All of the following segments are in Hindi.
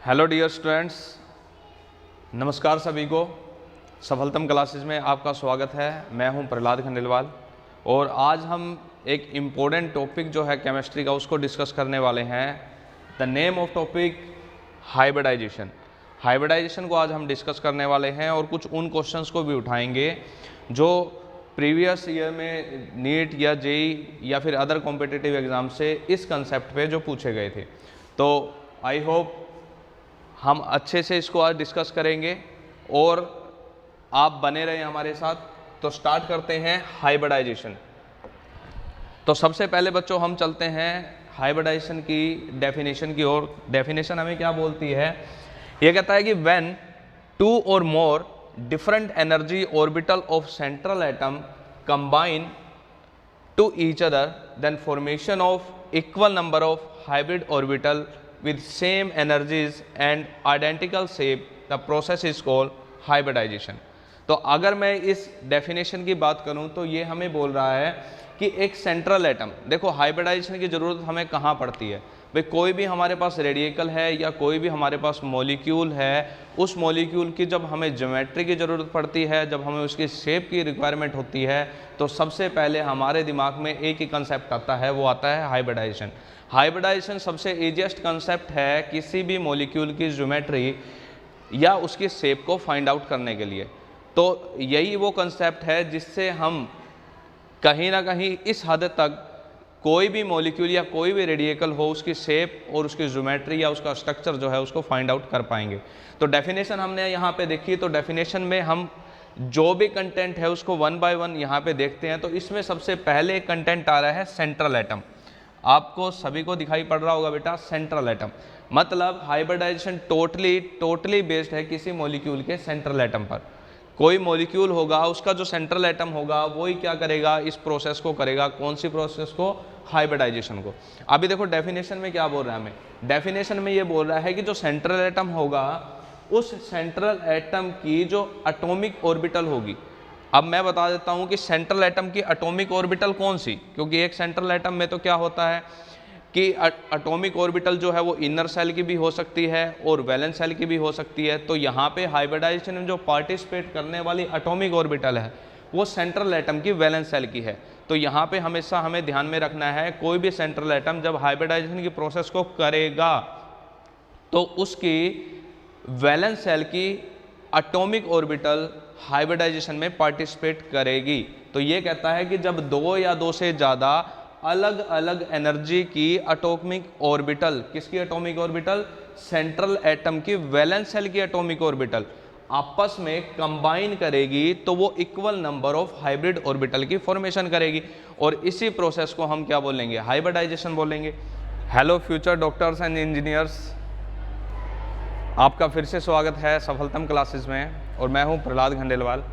हेलो डियर स्टूडेंट्स, नमस्कार सभी को। सफलतम क्लासेस में आपका स्वागत है। मैं हूं प्रहलाद खंडेलवाल और आज हम एक इम्पोर्टेंट टॉपिक जो है केमिस्ट्री का उसको डिस्कस करने वाले हैं। The name of topic hybridization. Hybridization को आज हम डिस्कस करने वाले हैं और कुछ उन क्वेश्चंस को भी उठाएंगे जो प्रीवियस ईयर में नीट या जेई या फिर अदर कॉम्पिटिटिव एग्ज़ाम से इस कंसेप्ट पे जो पूछे गए थे। तो आई होप हम अच्छे से इसको आज डिस्कस करेंगे और आप बने रहें हमारे साथ। तो स्टार्ट करते हैं हाइब्रिडाइजेशन। तो सबसे पहले बच्चों हम चलते हैं हाइब्रिडाइजेशन की डेफिनेशन की ओर। डेफिनेशन हमें क्या बोलती है? ये कहता है कि व्हेन टू और more different energy orbital of central atom combine to each other then formation of equal number of hybrid orbital with same energies and identical shape, the process is called hybridization। तो अगर मैं इस डेफिनेशन की बात करूं तो ये हमें बोल रहा है कि एक सेंट्रल एटम, देखो हाइब्रिडाइजेशन की ज़रूरत हमें कहाँ पड़ती है भाई? कोई भी हमारे पास रेडिकल है या कोई भी हमारे पास मॉलिक्यूल है, उस मॉलिक्यूल की जब हमें ज्योमेट्री की ज़रूरत पड़ती है, जब हमें उसकी शेप की रिक्वायरमेंट होती है, तो सबसे पहले हमारे दिमाग में एक ही कंसेप्ट आता है, वो आता है हाइब्रिडाइजेशन। हाइब्रिडाइजेशन सबसे ईजिएस्ट कंसेप्ट है किसी भी मॉलिक्यूल की ज्योमेट्री या उसकी शेप को फाइंड आउट करने के लिए। तो यही वो कंसेप्ट है जिससे हम कहीं ना कहीं इस हद तक कोई भी मॉलिक्यूल या कोई भी रेडिकल हो, उसकी शेप और उसकी ज्योमेट्री या उसका स्ट्रक्चर जो है उसको फाइंड आउट कर पाएंगे। तो डेफिनेशन हमने यहाँ पे देखी। तो डेफिनेशन में हम जो भी कंटेंट है उसको वन बाय वन यहाँ पे देखते हैं। तो इसमें सबसे पहले कंटेंट आ रहा है सेंट्रल एटम। आपको सभी को दिखाई पड़ रहा होगा बेटा, सेंट्रल एटम मतलब हाइब्रिडाइजेशन टोटली बेस्ड है किसी मॉलिक्यूल के सेंट्रल एटम पर। कोई मॉलिक्यूल होगा, उसका जो सेंट्रल एटम होगा वही क्या करेगा, इस प्रोसेस को करेगा। कौन सी प्रोसेस को? हाइब्रिडाइजेशन को। अभी देखो डेफिनेशन में क्या बोल रहा है हमें। डेफिनेशन में ये बोल रहा है कि जो सेंट्रल एटम होगा, उस सेंट्रल एटम की जो एटॉमिक ऑर्बिटल होगी। अब मैं बता देता हूं कि सेंट्रल एटम की एटॉमिक ऑर्बिटल कौन सी, क्योंकि एक सेंट्रल एटम में तो क्या होता है कि एटॉमिक ऑर्बिटल जो है वो इनर सेल की भी हो सकती है और वैलेंस सेल की भी हो सकती है। तो यहाँ पे हाइब्रिडाइजेशन में जो पार्टिसिपेट करने वाली एटॉमिक ऑर्बिटल है वो सेंट्रल एटम की वैलेंस सेल की है। तो यहाँ पे हमेशा हमें ध्यान में रखना है, कोई भी सेंट्रल एटम जब हाइब्रिडाइजेशन की प्रोसेस को करेगा तो उसकी वैलेंस सेल की एटॉमिक ऑर्बिटल हाइब्रिडाइजेशन में पार्टिसिपेट करेगी। तो ये कहता है कि जब दो या दो से ज़्यादा अलग अलग एनर्जी की एटॉमिक ऑर्बिटल, किसकी एटॉमिक ऑर्बिटल? सेंट्रल एटम की वैलेंस सेल की एटॉमिक ऑर्बिटल आपस में कंबाइन करेगी तो वो equal number of hybrid orbital की फॉर्मेशन करेगी। और इसी प्रोसेस को हम क्या बोलेंगे? हाइब्रिडाइजेशन बोलेंगे। Hello future doctors and engineers, आपका फिर से स्वागत है सफलतम क्लासेस में और मैं हूं प्रहलाद खंडेलवाल।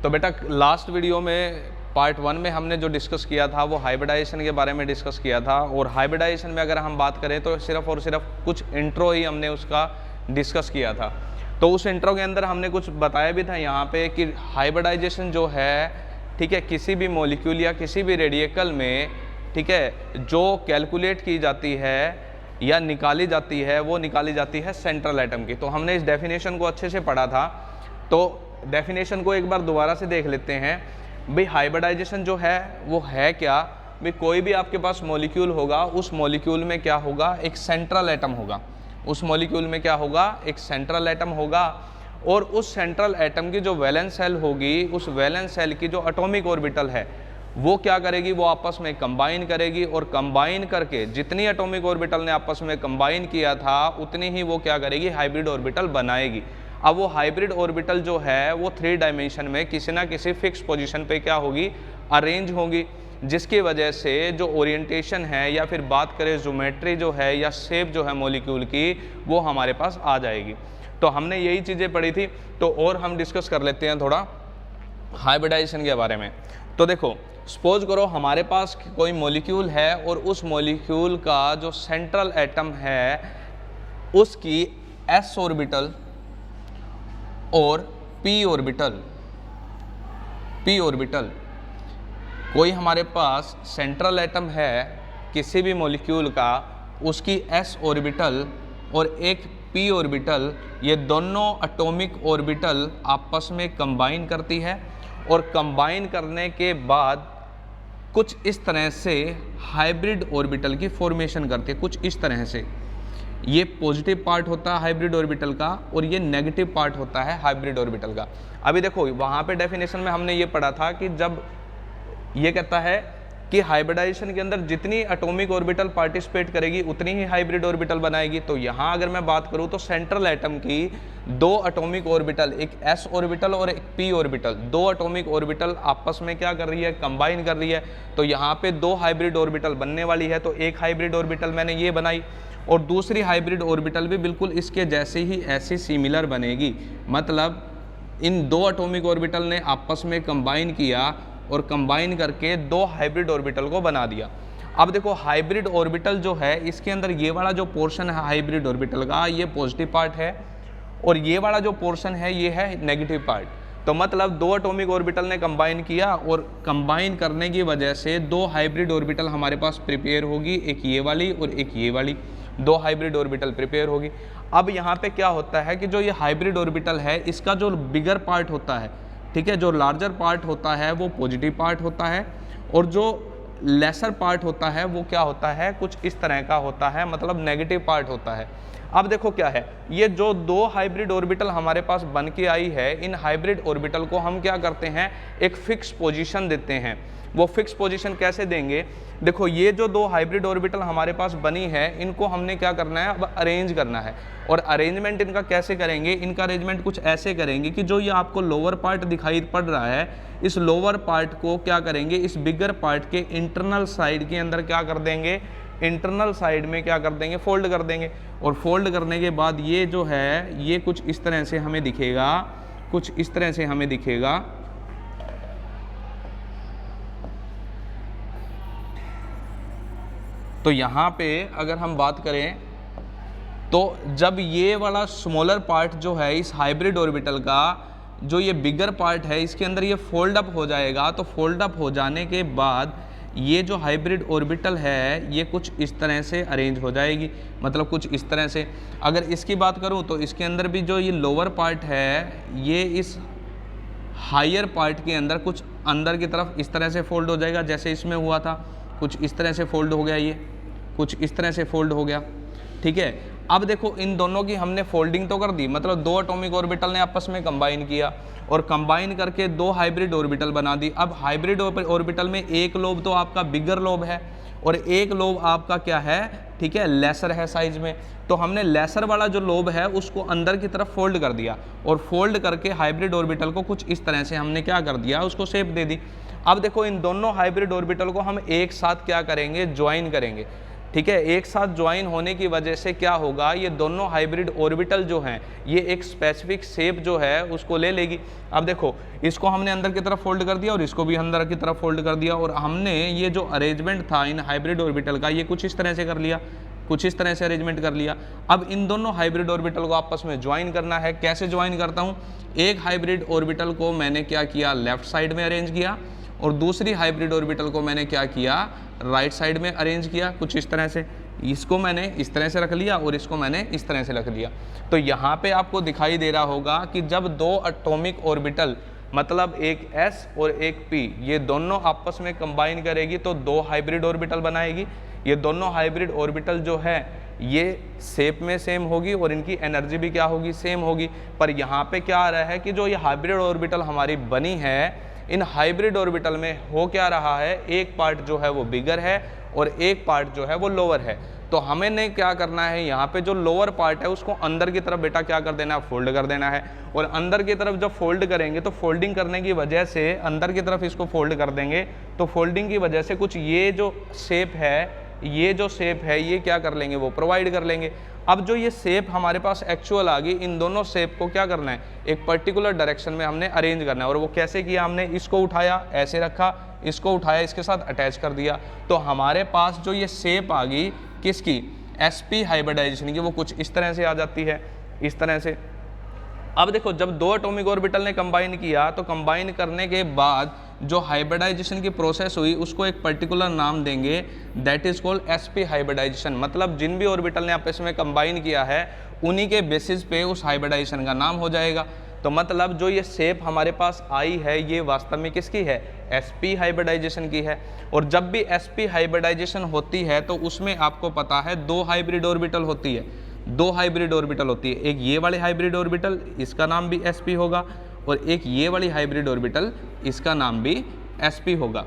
तो बेटा लास्ट वीडियो में पार्ट 1 में हमने जो डिस्कस किया था वो हाइब्रिडाइजेशन के बारे में डिस्कस किया था। और हाइब्रिडाइजेशन में अगर हम बात करें तो सिर्फ और सिर्फ कुछ इंट्रो ही हमने उसका डिस्कस किया था। तो उस इंट्रो के अंदर हमने कुछ बताया भी था यहाँ पे कि हाइब्रिडाइजेशन जो है, ठीक है, किसी भी मॉलिक्यूल या किसी भी रेडिकल में, ठीक है, जो कैलकुलेट की जाती है या निकाली जाती है वो निकाली जाती है सेंट्रल एटम की। तो हमने इस डेफिनेशन को अच्छे से पढ़ा था। तो डेफिनेशन को एक बार दोबारा से देख लेते हैं भाई। हाइब्रिडाइजेशन जो है वो है क्या भाई? कोई भी आपके पास मॉलिक्यूल होगा, उस मॉलिक्यूल में क्या होगा? एक सेंट्रल एटम होगा। उस मॉलिक्यूल में क्या होगा? एक सेंट्रल एटम होगा। और उस सेंट्रल एटम की जो वैलेंस सेल होगी, उस वैलेंस सेल की जो एटॉमिक ऑर्बिटल है वो क्या करेगी? वो आपस में कंबाइन करेगी और कंबाइन करके जितनी एटॉमिक ऑर्बिटल ने आपस में कंबाइन किया था उतनी ही वो क्या करेगी? हाइब्रिड ऑर्बिटल बनाएगी। अब वो हाइब्रिड ऑर्बिटल जो है वो 3 डायमेंशन में किसी ना किसी फिक्स पोजीशन पे क्या होगी? अरेंज होगी, जिसकी वजह से जो ओरिएंटेशन है या फिर बात करें ज्योमेट्री जो है या शेप जो है मॉलिक्यूल की, वो हमारे पास आ जाएगी। तो हमने यही चीज़ें पढ़ी थी। तो और हम डिस्कस कर लेते हैं थोड़ा हाइब्रिडाइजेशन के बारे में। तो देखो सपोज करो हमारे पास कोई मॉलिक्यूल है और उस मॉलिक्यूल का जो सेंट्रल एटम है उसकी s ऑर्बिटल और p ऑर्बिटल कोई हमारे पास सेंट्रल एटम है किसी भी मॉलिक्यूल का, उसकी s ऑर्बिटल और एक p ऑर्बिटल, ये दोनों एटॉमिक ऑर्बिटल आपस में कंबाइन करती है और कंबाइन करने के बाद कुछ इस तरह से हाइब्रिड ऑर्बिटल की फॉर्मेशन करती है, कुछ इस तरह से। ये पॉजिटिव पार्ट होता है हाइब्रिड ऑर्बिटल का और ये नेगेटिव पार्ट होता है हाइब्रिड ऑर्बिटल का। अभी देखो वहाँ पे डेफिनेशन में हमने ये पढ़ा था कि जब ये कहता है कि हाइब्रिडाइजेशन के अंदर जितनी एटॉमिक ऑर्बिटल पार्टिसिपेट करेगी उतनी ही हाइब्रिड ऑर्बिटल बनाएगी। तो यहाँ अगर मैं बात करूँ तो सेंट्रल एटम की दो एटॉमिक ऑर्बिटल, एक s ऑर्बिटल और एक p ऑर्बिटल, दो एटॉमिक ऑर्बिटल आपस में क्या कर रही है, कंबाइन कर रही है। तो यहाँ पे दो हाइब्रिड ऑर्बिटल बनने वाली है। तो एक हाइब्रिड ऑर्बिटल मैंने ये बनाई और दूसरी हाइब्रिड ऑर्बिटल भी बिल्कुल इसके जैसे ही ऐसी सिमिलर बनेगी। मतलब इन दो एटॉमिक ऑर्बिटल ने आपस में कंबाइन किया और कंबाइन करके दो हाइब्रिड ऑर्बिटल को बना दिया। अब देखो हाइब्रिड ऑर्बिटल जो है इसके अंदर ये वाला जो पोर्शन है हाइब्रिड ऑर्बिटल का, ये पॉजिटिव पार्ट है और ये वाला जो पोर्शन है ये है नेगेटिव पार्ट। तो मतलब दो एटॉमिक ऑर्बिटल ने कंबाइन किया और कंबाइन करने की वजह से दो हाइब्रिड ऑर्बिटल हमारे पास प्रिपेयर होगी, एक ये वाली और एक ये वाली, दो हाइब्रिड ऑर्बिटल प्रिपेयर होगी। अब यहाँ पे क्या होता है कि जो ये हाइब्रिड ऑर्बिटल है इसका जो बिगर पार्ट होता है, ठीक है, जो लार्जर पार्ट होता है वो पॉजिटिव पार्ट होता है और जो लेसर पार्ट होता है वो क्या होता है, कुछ इस तरह का होता है, मतलब नेगेटिव पार्ट होता है। अब देखो क्या है, ये जो दो हाइब्रिड ऑर्बिटल हमारे पास बन के आई है, इन हाइब्रिड ऑर्बिटल को हम क्या करते हैं, एक फिक्स पोजीशन देते हैं। वो फिक्स पोजीशन कैसे देंगे, देखो ये जो दो हाइब्रिड ऑर्बिटल हमारे पास बनी है इनको हमने क्या करना है, अब अरेंज करना है। और अरेंजमेंट इनका कैसे करेंगे, इनका अरेंजमेंट कुछ ऐसे करेंगे कि जो ये आपको लोअर पार्ट दिखाई पड़ रहा है, इस लोअर पार्ट को क्या करेंगे, इस बिगर पार्ट के इंटरनल साइड के अंदर क्या कर देंगे, इंटरनल साइड में क्या कर देंगे, फोल्ड कर देंगे। और फोल्ड करने के बाद ये जो है ये कुछ इस तरह से हमें दिखेगा, कुछ इस तरह से हमें दिखेगा। तो यहाँ पे अगर हम बात करें तो जब ये वाला स्मॉलर पार्ट जो है इस हाइब्रिड ऑर्बिटल का, जो ये बिगर पार्ट है इसके अंदर ये फोल्ड अप हो जाएगा। तो फोल्ड अप हो जाने के बाद ये जो हाइब्रिड ऑर्बिटल है ये कुछ इस तरह से अरेंज हो जाएगी, मतलब कुछ इस तरह से। अगर इसकी बात करूँ तो इसके अंदर भी जो ये लोअर पार्ट है ये इस हायर पार्ट के अंदर कुछ अंदर की तरफ इस तरह से फोल्ड हो जाएगा, जैसे इसमें हुआ था, कुछ इस तरह से फोल्ड हो गया, ये कुछ इस तरह से फोल्ड हो गया, ठीक है। अब देखो इन दोनों की हमने फोल्डिंग तो कर दी, मतलब दो एटॉमिक ऑर्बिटल ने आपस में कंबाइन किया और कंबाइन करके दो हाइब्रिड ऑर्बिटल बना दी। अब हाइब्रिड ऑर्बिटल में एक लोब तो आपका बिगर लोब है और एक लोब आपका क्या है, ठीक है, लेसर है साइज में। तो हमने लेसर वाला जो लोब है उसको अंदर की तरफ फोल्ड कर दिया और फोल्ड करके हाइब्रिड ऑर्बिटल को कुछ इस तरह से हमने क्या कर दिया, उसको शेप दे दी। अब देखो इन दोनों हाइब्रिड ऑर्बिटल को हम एक साथ क्या करेंगे, ज्वाइन करेंगे, ठीक है। एक साथ ज्वाइन होने की वजह से क्या होगा, ये दोनों हाइब्रिड ऑर्बिटल जो हैं ये एक स्पेसिफिक शेप जो है उसको ले लेगी। अब देखो इसको हमने अंदर की तरफ फोल्ड कर दिया और इसको भी अंदर की तरफ फोल्ड कर दिया और हमने ये जो अरेंजमेंट था इन हाइब्रिड ऑर्बिटल का ये कुछ इस तरह से कर लिया, कुछ इस तरह से अरेंजमेंट कर लिया। अब इन दोनों हाइब्रिड ऑर्बिटल को आपस में ज्वाइन करना है। कैसे ज्वाइन करता हूँ, एक हाइब्रिड ऑर्बिटल को मैंने क्या किया, लेफ्ट साइड में अरेंज किया और दूसरी हाइब्रिड ऑर्बिटल को मैंने क्या किया, राइट साइड में अरेंज किया, कुछ इस तरह से। इसको मैंने इस तरह से रख लिया और इसको मैंने इस तरह से रख लिया। तो यहाँ पे आपको दिखाई दे रहा होगा कि जब दो एटॉमिक ऑर्बिटल, मतलब एक s और एक p, ये दोनों आपस में कंबाइन करेगी तो दो हाइब्रिड ऑर्बिटल बनाएगी। ये दोनों हाइब्रिड ऑर्बिटल जो है ये शेप में सेम होगी और इनकी एनर्जी भी क्या होगी, सेम होगी। पर यहाँ पे क्या आ रहा है कि जो ये हाइब्रिड ऑर्बिटल हमारी बनी है, इन हाइब्रिड ऑर्बिटल में हो क्या रहा है, एक पार्ट जो है वो बिगर है और एक पार्ट जो है वो लोअर है। तो हमें ने क्या करना है, यहाँ पे जो लोअर पार्ट है उसको अंदर की तरफ बेटा क्या कर देना है, फोल्ड कर देना है। और अंदर की तरफ जब फोल्ड करेंगे तो फोल्डिंग करने की वजह से अंदर की तरफ इसको फोल्ड कर देंगे तो फोल्डिंग की वजह से कुछ ये जो शेप है, ये जो शेप है ये क्या कर लेंगे, वो प्रोवाइड कर लेंगे। अब जो ये शेप हमारे पास एक्चुअल आ गई, इन दोनों शेप को क्या करना है, एक पर्टिकुलर डायरेक्शन में हमने अरेंज करना है। और वो कैसे किया, हमने इसको उठाया ऐसे रखा, इसको उठाया इसके साथ अटैच कर दिया। तो हमारे पास जो ये शेप आ गई किसकी, sp हाइब्रिडाइजेशन की, वो कुछ इस तरह से आ जाती है, इस तरह से। अब देखो जब दो एटॉमिक ऑर्बिटल ने कंबाइन किया तो कंबाइन करने के बाद जो हाइब्रिडाइजेशन की प्रोसेस हुई उसको एक पर्टिकुलर नाम देंगे, that is called sp hybridization. मतलब जिन भी ऑर्बिटल ने आपस में कंबाइन किया है उन्हीं के बेसिस पे उस हाइब्रिडाइजेशन का नाम हो जाएगा। तो मतलब जो ये शेप हमारे पास आई है ये वास्तव में किसकी है, sp हाइब्रिडाइजेशन की है। और जब भी sp हाइब्रिडाइजेशन होती है तो उसमें आपको पता है दो हाइब्रिड ऑर्बिटल होती है, दो हाइब्रिड ऑर्बिटल होती है। एक ये वाले हाइब्रिड ऑर्बिटल, इसका नाम भी sp होगा, और एक ये वाली हाइब्रिड ऑर्बिटल, इसका नाम भी sp होगा।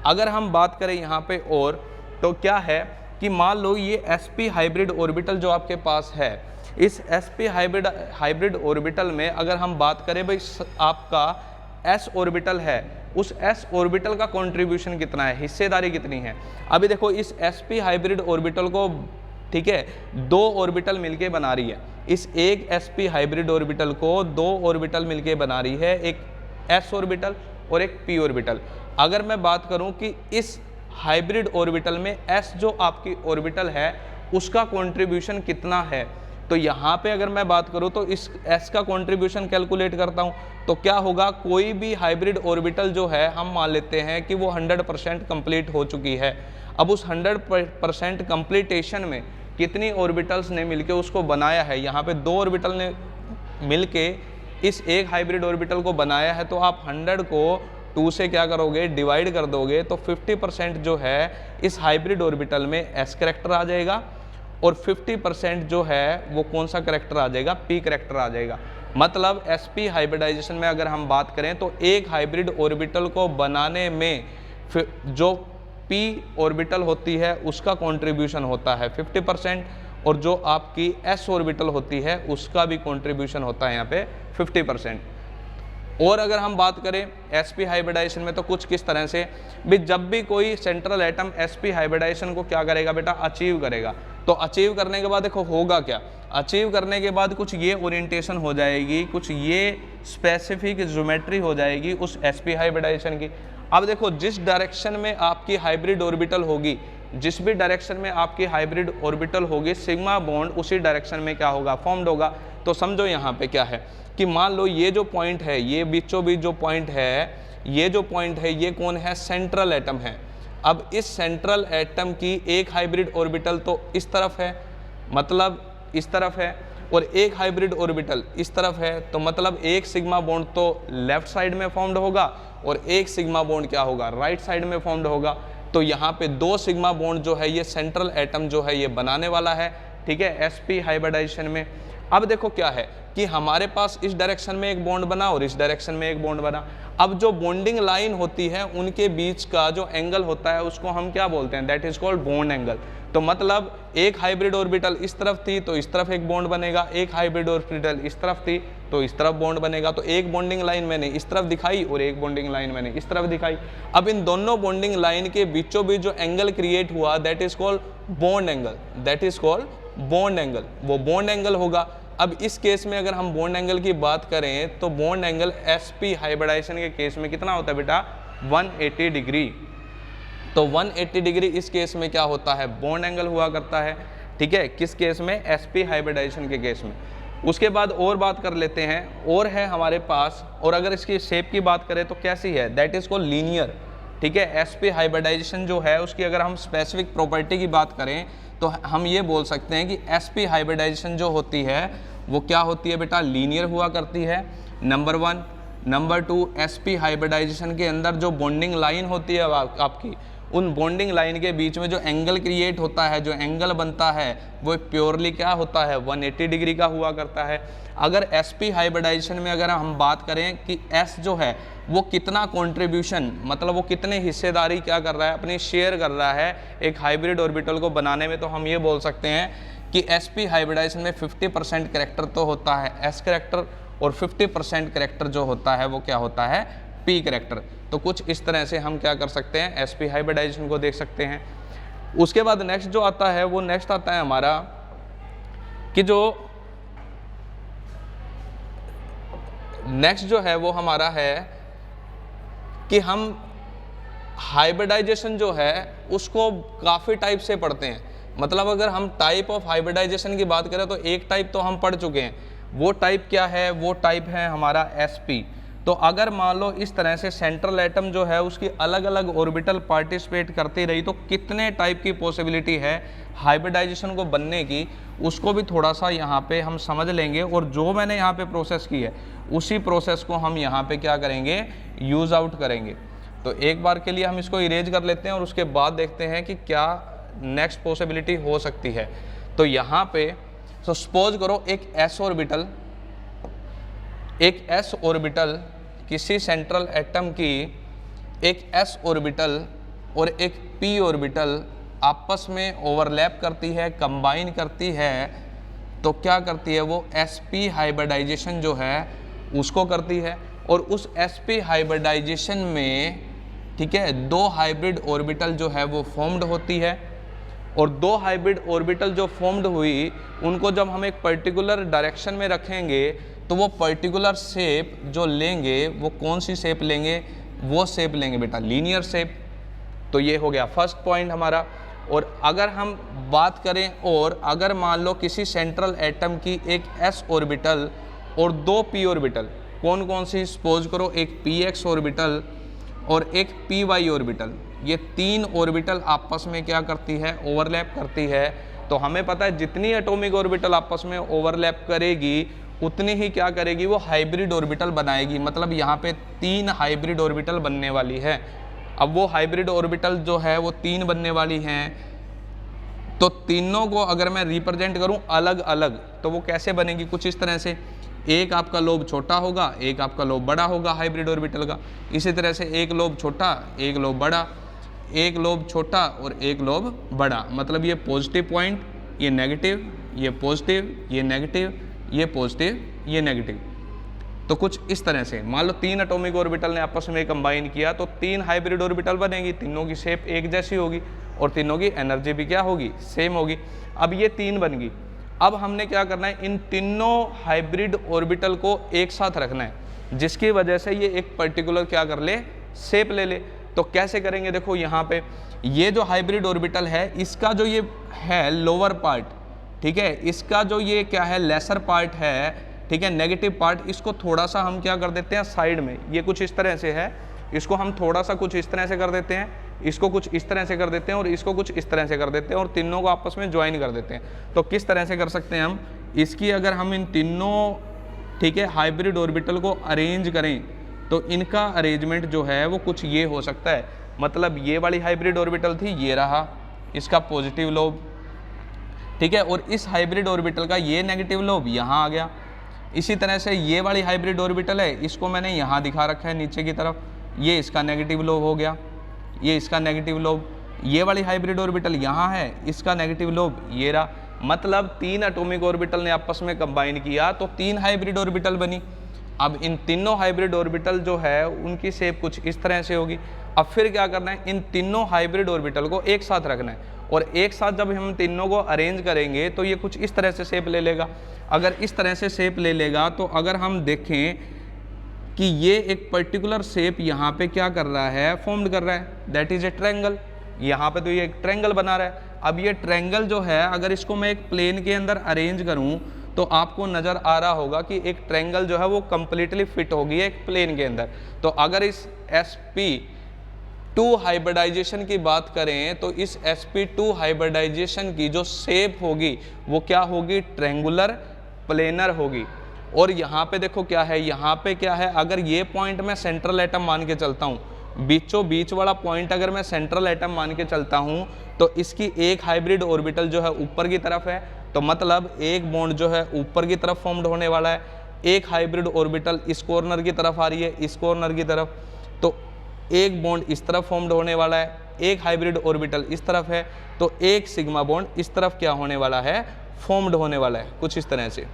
अगर हम बात करें यहाँ पे और, तो क्या है कि मान लो ये sp हाइब्रिड ऑर्बिटल जो आपके पास है, इस sp हाइब्रिड ऑर्बिटल में अगर हम बात करें भाई आपका s ऑर्बिटल है, उस s ऑर्बिटल का कंट्रीब्यूशन कितना है, हिस्सेदारी कितनी है। अभी देखो इस sp हाइब्रिड ऑर्बिटल को, ठीक है, दो ऑर्बिटल मिलके बना रही है। इस एक sp हाइब्रिड ऑर्बिटल को दो ऑर्बिटल मिलके बना रही है, एक s ऑर्बिटल और एक p ऑर्बिटल। अगर मैं बात करूं कि इस हाइब्रिड ऑर्बिटल में s जो आपकी ऑर्बिटल है उसका कंट्रीब्यूशन कितना है, तो यहाँ पे अगर मैं बात करूँ तो इस s का कंट्रीब्यूशन कैलकुलेट करता हूँ तो क्या होगा, कोई भी हाइब्रिड ऑर्बिटल जो है हम मान लेते हैं कि वो 100% कंप्लीट हो चुकी है। अब उस 100% कंप्लीटेशन में कितनी ऑर्बिटल्स ने मिलके उसको बनाया है, यहाँ पे दो ऑर्बिटल ने मिलके इस एक हाइब्रिड ऑर्बिटल को बनाया है, तो आप 100 को 2 से क्या करोगे, डिवाइड कर दोगे, तो 50% जो है इस हाइब्रिड ऑर्बिटल में s कैरेक्टर आ जाएगा और 50% जो है वो कौन सा कैरेक्टर आ जाएगा, p कैरेक्टर आ जाएगा। मतलब sp हाइब्रिडाइजेशन में अगर हम बात करें तो एक हाइब्रिड ऑर्बिटल को बनाने में जो p ऑर्बिटल होती है उसका कंट्रीब्यूशन होता है 50%, और जो आपकी s ऑर्बिटल होती है उसका भी कंट्रीब्यूशन होता है यहाँ पे 50%। और अगर हम बात करें sp हाइब्रिडाइजेशन में तो कुछ किस तरह से भी, जब भी कोई सेंट्रल एटम sp हाइब्रिडाइजेशन को क्या करेगा बेटा, अचीव करेगा, तो अचीव करने के बाद देखो होगा क्या, अचीव करने के बाद कुछ ये ओरिएंटेशन हो जाएगी, कुछ ये स्पेसिफिक ज्योमेट्री हो जाएगी उस sp हाइब्रिडाइजेशन की। अब देखो जिस डायरेक्शन में आपकी हाइब्रिड ऑर्बिटल होगी, जिस भी डायरेक्शन में आपकी हाइब्रिड ऑर्बिटल होगी, सिग्मा बॉन्ड उसी डायरेक्शन में क्या होगा, फॉर्म्ड होगा। तो समझो यहाँ पे क्या है कि मान लो ये जो पॉइंट है, ये बीचों बीच जो पॉइंट है, ये जो पॉइंट है ये कौन है, सेंट्रल एटम है। अब इस सेंट्रल एटम की एक हाइब्रिड ऑर्बिटल तो इस तरफ है, मतलब इस तरफ है, और एक हाइब्रिड ऑर्बिटल इस तरफ है, तो मतलब एक सिग्मा बॉन्ड तो लेफ्ट साइड में फॉर्म्ड होगा और एक सिग्मा बॉन्ड क्या होगा, राइट साइड में फॉर्म्ड होगा। तो यहाँ पे दो सिग्मा बॉन्ड जो है ये सेंट्रल एटम जो है ये बनाने वाला है, ठीक है, sp हाइब्रिडाइजेशन में। अब देखो क्या है कि हमारे पास इस डायरेक्शन में एक बॉन्ड बना और इस डायरेक्शन में एक बॉन्ड बना। अब जो बॉन्डिंग लाइन होती है उनके बीच का जो एंगल होता है उसको हम क्या बोलते हैं, that is called bond angle. तो मतलब एक हाइब्रिड ऑर्बिटल इस तरफ थी तो इस तरफ एक बॉन्ड बनेगा, एक हाइब्रिड ऑर्बिटल इस तरफ थी तो इस तरफ बॉन्ड बनेगा। तो एक बॉन्डिंग लाइन मैंने इस तरफ दिखाई और एक बॉन्डिंग लाइन मैंने इस तरफ दिखाई। अब इन दोनों बॉन्डिंग लाइन के बीचों बीच जो एंगल क्रिएट हुआ that is called bond angle, that is called bond angle, वो बॉन्ड एंगल होगा। अब इस केस में अगर हम बॉन्ड एंगल की बात करें तो बॉन्ड एंगल sp हाइब्रिडाइजेशन के केस में कितना होता है बेटा, 180 डिग्री। तो 180 डिग्री इस केस में क्या होता है, बॉन्ड एंगल हुआ करता है, ठीक है, किस केस में, sp हाइब्रिडाइजेशन के केस में। उसके बाद और बात कर लेते हैं, और है हमारे पास, और अगर इसकी शेप की बात करें तो कैसी है, दैट इज कॉल्ड लीनियर, ठीक है। sp हाइब्रिडाइजेशन जो है उसकी अगर हम स्पेसिफिक प्रॉपर्टी की बात करें तो हम ये बोल सकते हैं कि sp हाइब्रिडाइजेशन जो होती है वो क्या होती है बेटा, लीनियर हुआ करती है, नंबर 1। नंबर 2, sp हाइब्रिडाइजेशन के अंदर जो बॉन्डिंग लाइन होती है आपकी, उन बॉन्डिंग लाइन के बीच में जो एंगल क्रिएट होता है, जो एंगल बनता है वो प्योरली क्या होता है, 180 डिग्री का हुआ करता है। अगर sp हाइब्रिडाइजेशन में अगर हम बात करें कि s जो है वो कितना कंट्रीब्यूशन, मतलब वो कितने हिस्सेदारी क्या कर रहा है, अपनी शेयर कर रहा है एक हाइब्रिड ऑर्बिटल को बनाने में, तो हम ये बोल सकते हैं कि sp हाइब्रिडाइजेशन में 50% कैरेक्टर तो होता है s कैरेक्टर, और 50% कैरेक्टर जो होता है वो क्या होता है, p कैरेक्टर। तो कुछ इस तरह से हम क्या कर सकते हैं, sp हाइब्रिडाइजेशन को देख सकते हैं। उसके बाद नेक्स्ट जो आता है वो नेक्स्ट आता है हमारा कि जो नेक्स्ट जो है वो हमारा है कि हम हाइब्रिडाइजेशन जो है उसको काफ़ी टाइप से पढ़ते हैं। मतलब अगर हम टाइप ऑफ हाइब्रिडाइजेशन की बात करें तो एक टाइप तो हम पढ़ चुके हैं, वो टाइप क्या है, वो टाइप है हमारा sp। तो अगर मान लो इस तरह से सेंट्रल एटम जो है उसकी अलग अलग ऑर्बिटल पार्टिसिपेट करती रही तो कितने टाइप की पॉसिबिलिटी है हाइब्रिडाइजेशन को बनने की, उसको भी थोड़ा सा यहाँ पे हम समझ लेंगे। और जो मैंने यहाँ पे प्रोसेस की है उसी प्रोसेस को हम यहाँ पे क्या करेंगे, यूज़ आउट करेंगे। तो एक बार के लिए हम इसको इरेज कर लेते हैं और उसके बाद देखते हैं कि क्या नेक्स्ट पॉसिबिलिटी हो सकती है। तो यहाँ पे सपोज करो एक एस ऑर्बिटल किसी सेंट्रल एटम की एक s ऑर्बिटल और एक p ऑर्बिटल आपस में ओवरलैप करती है, कंबाइन करती है, तो क्या करती है वो sp हाइब्रिडाइजेशन जो है उसको करती है। और उस sp हाइब्रिडाइजेशन में, ठीक है, दो हाइब्रिड ऑर्बिटल जो है वो फॉर्म्ड होती है। और दो हाइब्रिड ऑर्बिटल जो फॉर्म्ड हुई उनको जब हम एक पर्टिकुलर डायरेक्शन में रखेंगे तो वो पर्टिकुलर शेप जो लेंगे वो कौन सी शेप लेंगे, वो शेप लेंगे बेटा लीनियर शेप। तो ये हो गया फर्स्ट पॉइंट हमारा। और अगर हम बात करें, और अगर मान लो किसी सेंट्रल एटम की एक s ऑर्बिटल और दो p ऑर्बिटल, कौन कौन सी, सपोज करो एक px ऑर्बिटल और एक py ऑर्बिटल, ये तीन ऑर्बिटल आपस में क्या करती है, ओवरलैप करती है। तो हमें पता है जितनी एटॉमिक ऑर्बिटल आपस में ओवरलैप करेगी उतनी ही क्या करेगी, वो हाइब्रिड ऑर्बिटल बनाएगी। मतलब यहाँ पे तीन हाइब्रिड ऑर्बिटल बनने वाली है। अब वो हाइब्रिड ऑर्बिटल जो है वो तीन बनने वाली हैं, तो तीनों को अगर मैं रिप्रेजेंट करूं अलग अलग तो वो कैसे बनेगी, कुछ इस तरह से। एक आपका लोब छोटा होगा, एक आपका लोब बड़ा होगा हाइब्रिड ऑर्बिटल का। इसी तरह से एक लोब छोटा, एक लोब बड़ा, एक लोब छोटा और एक लोब बड़ा। मतलब ये पॉजिटिव पॉइंट, ये नेगेटिव, ये पॉजिटिव, ये नेगेटिव, ये पॉजिटिव, ये नेगेटिव। तो कुछ इस तरह से मान लो तीन एटॉमिक ऑर्बिटल ने आपस में कंबाइन किया तो तीन हाइब्रिड ऑर्बिटल बनेगी, तीनों की शेप एक जैसी होगी और तीनों की एनर्जी भी क्या होगी, सेम होगी। अब ये तीन बन गई। अब हमने क्या करना है, इन तीनों हाइब्रिड ऑर्बिटल को एक साथ रखना है, जिसकी वजह से ये एक पर्टिकुलर क्या कर ले, शेप ले ले। तो कैसे करेंगे, देखो यहाँ पे ये जो हाइब्रिड ऑर्बिटल है इसका जो ये है लोअर पार्ट, ठीक है, इसका जो ये क्या है लेसर पार्ट है, ठीक है, नेगेटिव पार्ट, इसको थोड़ा सा हम क्या कर देते हैं साइड में। ये कुछ इस तरह से है, इसको हम थोड़ा सा कुछ इस तरह से कर देते हैं, इसको कुछ इस तरह से कर देते हैं और इसको कुछ इस तरह से कर देते हैं और तीनों को आपस में ज्वाइन कर देते हैं। तो किस तरह से कर सकते हैं हम इसकी, अगर हम इन तीनों, ठीक है, हाइब्रिड ऑर्बिटल को अरेंज करें तो इनका अरेंजमेंट जो है वो कुछ ये हो सकता है। मतलब ये वाली हाइब्रिड ऑर्बिटल थी, ये रहा इसका पॉजिटिव लोब, ठीक है, और इस हाइब्रिड ऑर्बिटल का ये नेगेटिव लोब यहाँ आ गया। इसी तरह से ये वाली हाइब्रिड ऑर्बिटल है, इसको मैंने यहाँ दिखा रखा है नीचे की तरफ, ये इसका नेगेटिव लोब हो गया, ये इसका नेगेटिव लोब। ये वाली हाइब्रिड ऑर्बिटल यहाँ है, इसका नेगेटिव लोब ये रहा। मतलब तीन एटॉमिक ऑर्बिटल ने आपस में कंबाइन किया तो तीन हाइब्रिड ऑर्बिटल बनी। अब इन तीनों हाइब्रिड ऑर्बिटल जो है उनकी शेप कुछ इस तरह से होगी। अब फिर क्या करना है, इन तीनों हाइब्रिड ऑर्बिटल को एक साथ रखना है और एक साथ जब हम तीनों को अरेंज करेंगे तो ये कुछ इस तरह से शेप ले लेगा। अगर इस तरह से शेप ले लेगा तो अगर हम देखें कि ये एक पर्टिकुलर शेप यहाँ पे क्या कर रहा है, फॉर्म्ड कर रहा है, दैट इज ए ट्रायंगल। यहाँ पे तो ये एक ट्रायंगल बना रहा है। अब ये ट्रायंगल जो है अगर इसको मैं एक प्लेन के अंदर अरेंज करूँ तो आपको नज़र आ रहा होगा कि एक ट्रायंगल जो है वो कम्प्लीटली फिट होगी एक प्लेन के अंदर। तो अगर इस sp2 हाइब्रिडाइजेशन की बात करें तो इस sp2 हाइब्रिडाइजेशन की जो शेप होगी वो क्या होगी, ट्रायंगुलर प्लेनर होगी। और यहाँ पे देखो क्या है, यहाँ पे क्या है, अगर ये पॉइंट मैं सेंट्रल एटम मान के चलता हूँ, बीचों बीच वाला पॉइंट अगर मैं सेंट्रल एटम मान के चलता हूँ तो इसकी एक हाइब्रिड ऑर्बिटल जो है ऊपर की तरफ है, तो मतलब एक बॉन्ड जो है ऊपर की तरफ फॉर्म्ड होने वाला है। एक हाइब्रिड ऑर्बिटल इस कॉर्नर की तरफ आ रही है, इस कॉर्नर की तरफ, तो एक बॉन्ड इस तरफ फॉर्म्ड होने वाला है। एक हाइब्रिड ऑर्बिटल इस तरफ है तो एक सिग्मा बॉन्ड इस तरफ क्या होने वाला है, फॉर्म्ड होने वाला है, कुछ इस तरह से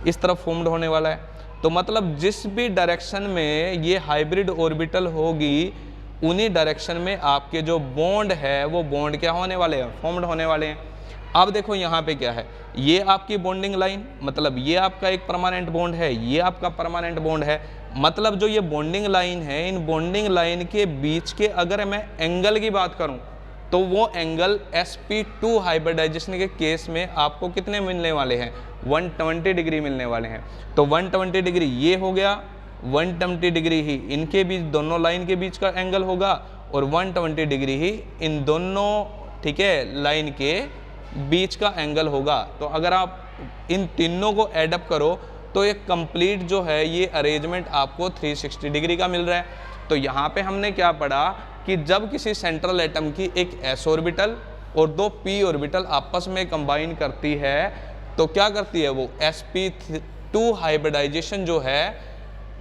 इस तरफ फॉर्म्ड होने वाला है। तो मतलब जिस भी डायरेक्शन में ये हाइब्रिड ऑर्बिटल होगी उन्हीं डायरेक्शन में आपके जो बॉन्ड है वो बॉन्ड क्या होने वाले हैं, फॉर्म्ड होने वाले हैं। अब देखो यहाँ पे क्या है, ये आपकी बॉन्डिंग लाइन, मतलब ये आपका एक परमानेंट बॉन्ड है, ये आपका परमानेंट बॉन्ड है। मतलब जो ये बॉन्डिंग लाइन है, इन बॉन्डिंग लाइन के बीच के अगर मैं एंगल की बात करूँ तो वो एंगल sp2 हाइब्रिडाइजेशन के केस में आपको कितने मिलने वाले हैं, 120 डिग्री मिलने वाले हैं। तो 120 डिग्री ये हो गया 120 डिग्री ही इनके बीच, दोनों लाइन के बीच का एंगल होगा और 120 डिग्री ही इन दोनों, ठीक है, लाइन के बीच का एंगल होगा। तो अगर आप इन तीनों को एडअप करो तो एक कंप्लीट जो है ये अरेंजमेंट आपको 360 डिग्री का मिल रहा है। तो यहाँ पे हमने क्या पढ़ा कि जब किसी सेंट्रल एटम की एक s ऑर्बिटल और दो p ऑर्बिटल आपस में कंबाइन करती है तो क्या करती है, वो sp2 हाइब्रिडाइजेशन जो है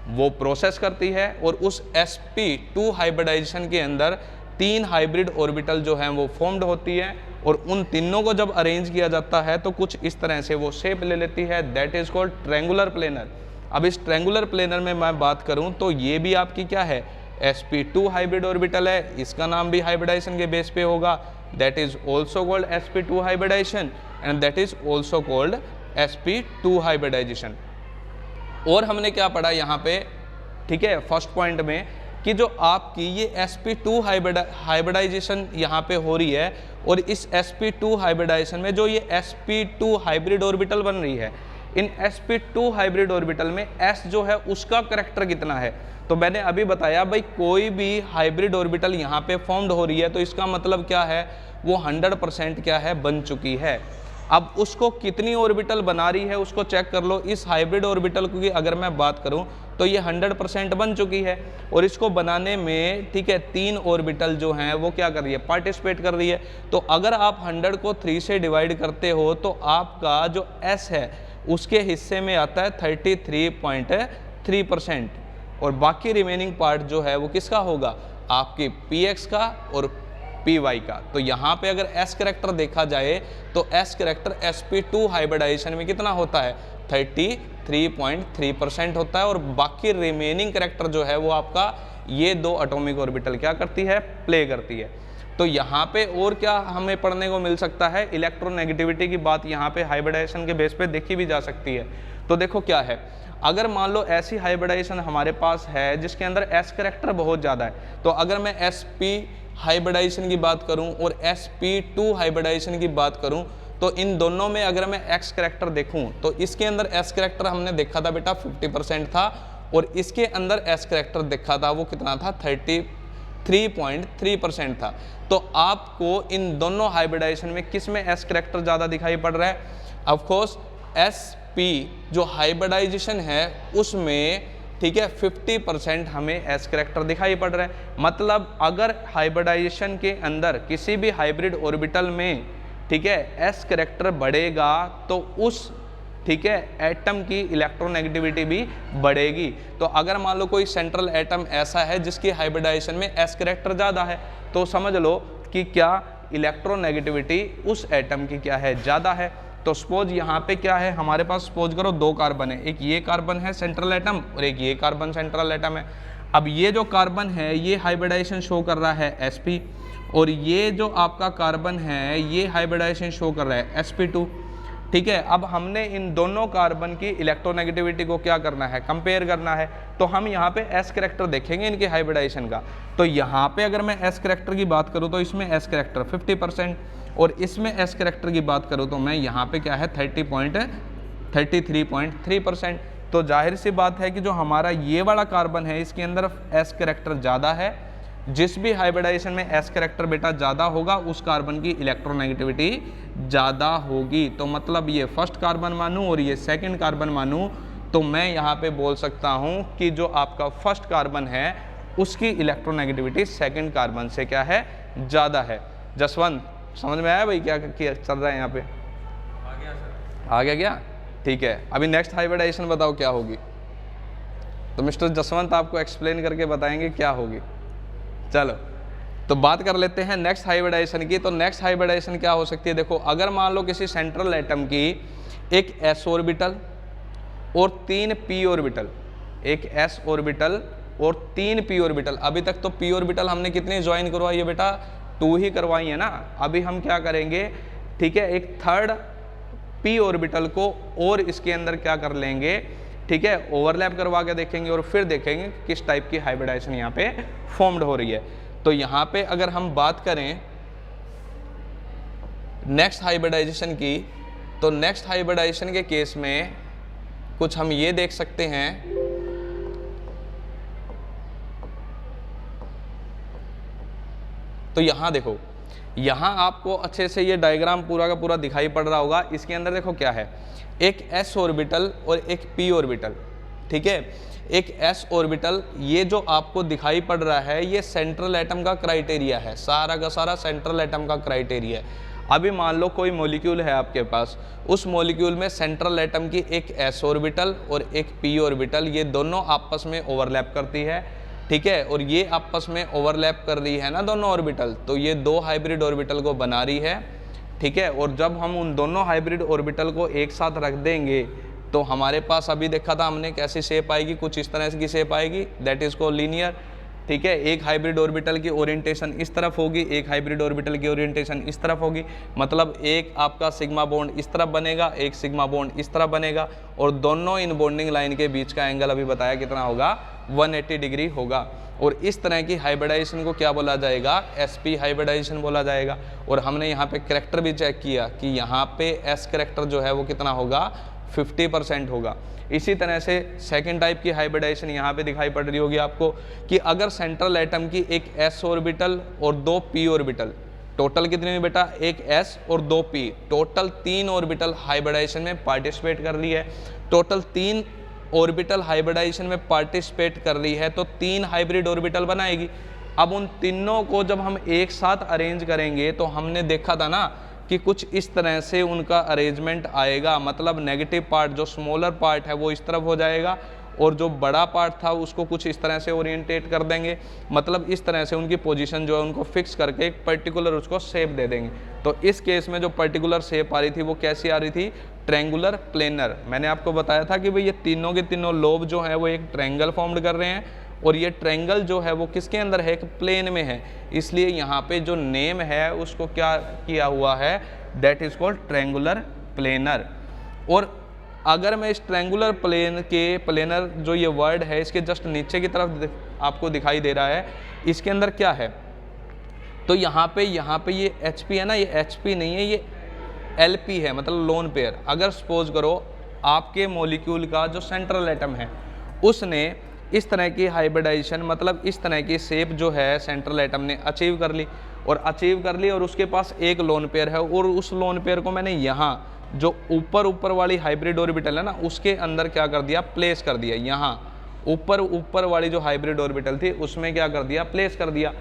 वो प्रोसेस करती है और उस sp2 हाइब्रिडाइजेशन के अंदर 3 हाइब्रिड ऑर्बिटल जो हैं वो फॉर्म्ड होती है और उन तीनों को जब अरेंज किया जाता है तो कुछ इस तरह से वो शेप ले लेती है, that is called triangular planar. अब इस ट्रायंगुलर प्लेनर में मैं बात करूं तो ये भी आपकी क्या है, sp2 हाइब्रिड ऑर्बिटल है, इसका नाम भी हाइब्रिडाइजेशन के बेस पे होगा, that is also called sp2 hybridization and that is also called sp2 hybridization. और हमने क्या पढ़ा यहाँ पे, ठीक है, फर्स्ट पॉइंट में कि जो आपकी ये sp2 हाइब्रिडाइजेशन यहाँ पे हो रही है और इस sp2 हाइब्रिडाइजेशन में जो ये sp2 हाइब्रिड ऑर्बिटल बन रही है, इन sp2 हाइब्रिड ऑर्बिटल में s जो है उसका करैक्टर कितना है। तो मैंने अभी बताया भाई कोई भी हाइब्रिड ऑर्बिटल यहाँ पे फॉर्म्ड हो रही है तो इसका मतलब क्या है, वो 100% क्या है, बन चुकी है। अब उसको कितनी ऑर्बिटल बना रही है उसको चेक कर लो। इस हाइब्रिड ऑर्बिटल की अगर मैं बात करूं तो ये 100% बन चुकी है और इसको बनाने में, ठीक है, 3 ऑर्बिटल जो हैं वो क्या कर रही है, पार्टिसिपेट कर रही है। तो अगर आप 100 को 3 से डिवाइड करते हो तो आपका जो s है उसके हिस्से में आता है 33.3% और बाकी रिमेनिंग पार्ट जो है वो किसका होगा, आपके px का और py का। तो यहाँ पे अगर s करैक्टर देखा जाए तो s करैक्टर sp2 हाइब्रिडाइजेशन में कितना होता है, 33.3% होता है और बाकी रिमेनिंग करैक्टर जो है वो आपका ये 2 एटॉमिक ऑर्बिटल क्या करती है, प्ले करती है। तो यहाँ पे और क्या हमें पढ़ने को मिल सकता है, इलेक्ट्रोनेगेटिविटी की बात यहाँ पे हाइब्रिडाइजेशन के बेस पे देखी भी जा सकती है। तो देखो क्या है, अगर मान लो ऐसी हाइब्रिडाइजेशन हमारे पास है जिसके अंदर s करैक्टर बहुत ज़्यादा है, तो अगर मैं sp हाइब्रिडाइजेशन की बात करूं और sp2 हाइब्रिडाइजेशन की बात करूं तो इन दोनों में अगर मैं x करैक्टर देखूं तो इसके अंदर s करैक्टर हमने देखा था बेटा 50% था और इसके अंदर s करैक्टर देखा था वो कितना था, 33.3% था। तो आपको इन दोनों हाइब्रिडाइजेशन में किस में s करैक्टर ज़्यादा दिखाई पड़ रहा है, ऑफ कोर्स sp जो हाइब्रिडाइजेशन है उसमें, ठीक है, 50% हमें s करैक्टर दिखाई पड़ रहा है। मतलब अगर हाइब्रिडाइजेशन के अंदर किसी भी हाइब्रिड ऑर्बिटल में, ठीक है, s करैक्टर बढ़ेगा तो उस, ठीक है, एटम की इलेक्ट्रोनेगेटिविटी भी बढ़ेगी। तो अगर मान लो कोई सेंट्रल एटम ऐसा है जिसकी हाइब्रिडाइजेशन में s करैक्टर ज़्यादा है तो समझ लो कि क्या इलेक्ट्रोनेगेटिविटी उस एटम की क्या है, ज़्यादा है। तो सपोज यहाँ पे क्या है हमारे पास, सपोज करो 2 कार्बन है, एक ये कार्बन है सेंट्रल एटम और एक ये कार्बन सेंट्रल एटम है। अब ये जो कार्बन है ये हाइब्रिडाइजेशन शो कर रहा है sp और ये जो आपका कार्बन है ये हाइब्रिडाइजेशन शो कर रहा है sp2, ठीक है। अब हमने इन दोनों कार्बन की इलेक्ट्रोनेगेटिविटी को क्या करना है, कंपेयर करना है। तो हम यहाँ पे s करैक्टर देखेंगे इनके हाइब्रिडाइजेशन का। तो यहाँ पे अगर मैं s करैक्टर की बात करूँ तो इसमें s करैक्टर 50% और इसमें s करैक्टर की बात करूँ तो मैं यहाँ पे क्या है 33.3%। तो जाहिर सी बात है कि जो हमारा ये वाला कार्बन है इसके अंदर s करैक्टर ज़्यादा है। जिस भी हाइब्रिडाइजेशन में s करैक्टर बेटा ज़्यादा होगा उस कार्बन की इलेक्ट्रोनेगेटिविटी ज़्यादा होगी। तो मतलब ये फर्स्ट कार्बन मानूँ और ये सेकंड कार्बन मानूँ तो मैं यहाँ पे बोल सकता हूँ कि जो आपका फर्स्ट कार्बन है उसकी इलेक्ट्रोनेगेटिविटी सेकंड कार्बन से क्या है, ज़्यादा है। जसवंत समझ में आया भाई क्या चल रहा है यहाँ पे, आ गया क्या, ठीक है। अभी नेक्स्ट हाइब्रिडाइजेशन बताओ क्या होगी। तो मिस्टर जसवंत आपको एक्सप्लेन करके बताएंगे क्या होगी। चलो तो बात कर लेते हैं नेक्स्ट हाइब्रिडाइजेशन की। तो नेक्स्ट हाइब्रिडाइजेशन क्या हो सकती है, देखो अगर मान लो किसी सेंट्रल एटम की एक s ऑर्बिटल और 3 p ऑर्बिटल, एक s ऑर्बिटल और 3 p ऑर्बिटल। अभी तक तो p ऑर्बिटल हमने कितने ज्वाइन करवाई है बेटा, 2 ही करवाई है ना। अभी हम क्या करेंगे, ठीक है, एक थर्ड p ऑर्बिटल को और इसके अंदर क्या कर लेंगे, ठीक है, ओवरलैप करवा के देखेंगे और फिर देखेंगे किस टाइप की हाइब्रिडाइजेशन यहाँ पे फॉर्म्ड हो रही है। तो यहाँ पे अगर हम बात करें नेक्स्ट हाइब्रिडाइजेशन की, तो नेक्स्ट हाइब्रिडाइजेशन के केस में कुछ हम ये देख सकते हैं तो यहाँ देखो, यहाँ आपको अच्छे से ये डायग्राम पूरा का पूरा दिखाई पड़ रहा होगा। इसके अंदर देखो क्या है, एक s ऑर्बिटल और एक p ऑर्बिटल, ठीक है। एक s ऑर्बिटल, ये जो आपको दिखाई पड़ रहा है ये सेंट्रल एटम का क्राइटेरिया है, सारा का सारा सेंट्रल एटम का क्राइटेरिया है। अभी मान लो कोई मॉलिक्यूल है आपके पास, उस मॉलिक्यूल में सेंट्रल एटम की एक s ऑर्बिटल और एक p ऑर्बिटल, ये दोनों आपस में ओवरलैप करती है, ठीक है। और ये आपस में ओवरलैप कर रही है ना दोनों ऑर्बिटल, तो ये दो हाइब्रिड ऑर्बिटल को बना रही है, ठीक है। और जब हम उन दोनों हाइब्रिड ऑर्बिटल को एक साथ रख देंगे तो हमारे पास अभी देखा था हमने कैसी शेप आएगी, कुछ इस तरह की शेप आएगी, दैट इज कॉल्ड लीनियर, ठीक है। एक हाइब्रिड ऑर्बिटल की ओरिएंटेशन इस तरफ होगी, एक हाइब्रिड ऑर्बिटल की ओरिएंटेशन इस तरफ होगी, मतलब एक आपका सिग्मा बॉन्ड इस तरफ बनेगा, एक सिग्मा बॉन्ड इस तरफ बनेगा, और दोनों इन बॉन्डिंग लाइन के बीच का एंगल अभी बताया कितना होगा, 180 डिग्री होगा। और इस तरह की हाइब्रिडाइजेशन को क्या बोला जाएगा, sp हाइब्रिडाइजेशन बोला जाएगा। और हमने यहाँ पे करैक्टर भी चेक किया कि यहाँ पे s करैक्टर जो है वो कितना होगा, 50% होगा। इसी तरह से सेकंड टाइप की हाइब्रिडाइजेशन यहाँ पे दिखाई पड़ रही होगी आपको कि अगर सेंट्रल एटम की एक s ऑर्बिटल और दो p ऑर्बिटल, टोटल कितने में बेटा, एक s और दो p, टोटल 3 ऑर्बिटल हाइब्रिडाइजेशन में पार्टिसिपेट कर रही है। टोटल 3 ऑर्बिटल हाइब्रिडाइजेशन में पार्टिसिपेट कर रही है तो 3 हाइब्रिड ऑर्बिटल बनाएगी। अब उन तीनों को जब हम एक साथ अरेंज करेंगे तो हमने देखा था ना कि कुछ इस तरह से उनका अरेंजमेंट आएगा, मतलब नेगेटिव पार्ट जो स्मॉलर पार्ट है वो इस तरफ हो जाएगा और जो बड़ा पार्ट था उसको कुछ इस तरह से ओरिएंटेट कर देंगे, मतलब इस तरह से उनकी पोजीशन जो है उनको फिक्स करके एक पर्टिकुलर उसको शेप दे देंगे। तो इस केस में जो पर्टिकुलर शेप आ रही थी वो कैसी आ रही थी, ट्रायंगुलर प्लेनर। मैंने आपको बताया था कि भाई ये तीनों के तीनों लोब जो हैं वो एक ट्रायंगल फॉर्म कर रहे हैं और ये ट्रायंगल जो है वो किसके अंदर है, एक प्लेन में है, इसलिए यहाँ पे जो नेम है उसको क्या किया हुआ है, that is called triangular planar. और अगर मैं इस ट्रायंगुलर प्लेन के, प्लेनर जो ये वर्ड है इसके जस्ट नीचे की तरफ आपको दिखाई दे रहा है, इसके अंदर क्या है, तो यहाँ पे ये HP है ना, ये HP नहीं है, ये LP है, मतलब लोन पेयर। अगर सपोज करो आपके मॉलिक्यूल का जो सेंट्रल एटम है उसने इस तरह की हाइब्रिडाइजेशन, मतलब इस तरह की शेप जो है सेंट्रल एटम ने अचीव कर ली और उसके पास एक लोन पेयर है, और उस लोन पेयर को मैंने यहाँ जो ऊपर वाली हाइब्रिड ऑर्बिटल है ना उसके अंदर क्या कर दिया, प्लेस कर दिया। यहाँ ऊपर वाली जो हाइब्रिड ऑर्बिटल थी उसमें क्या कर दिया, प्लेस कर दिया,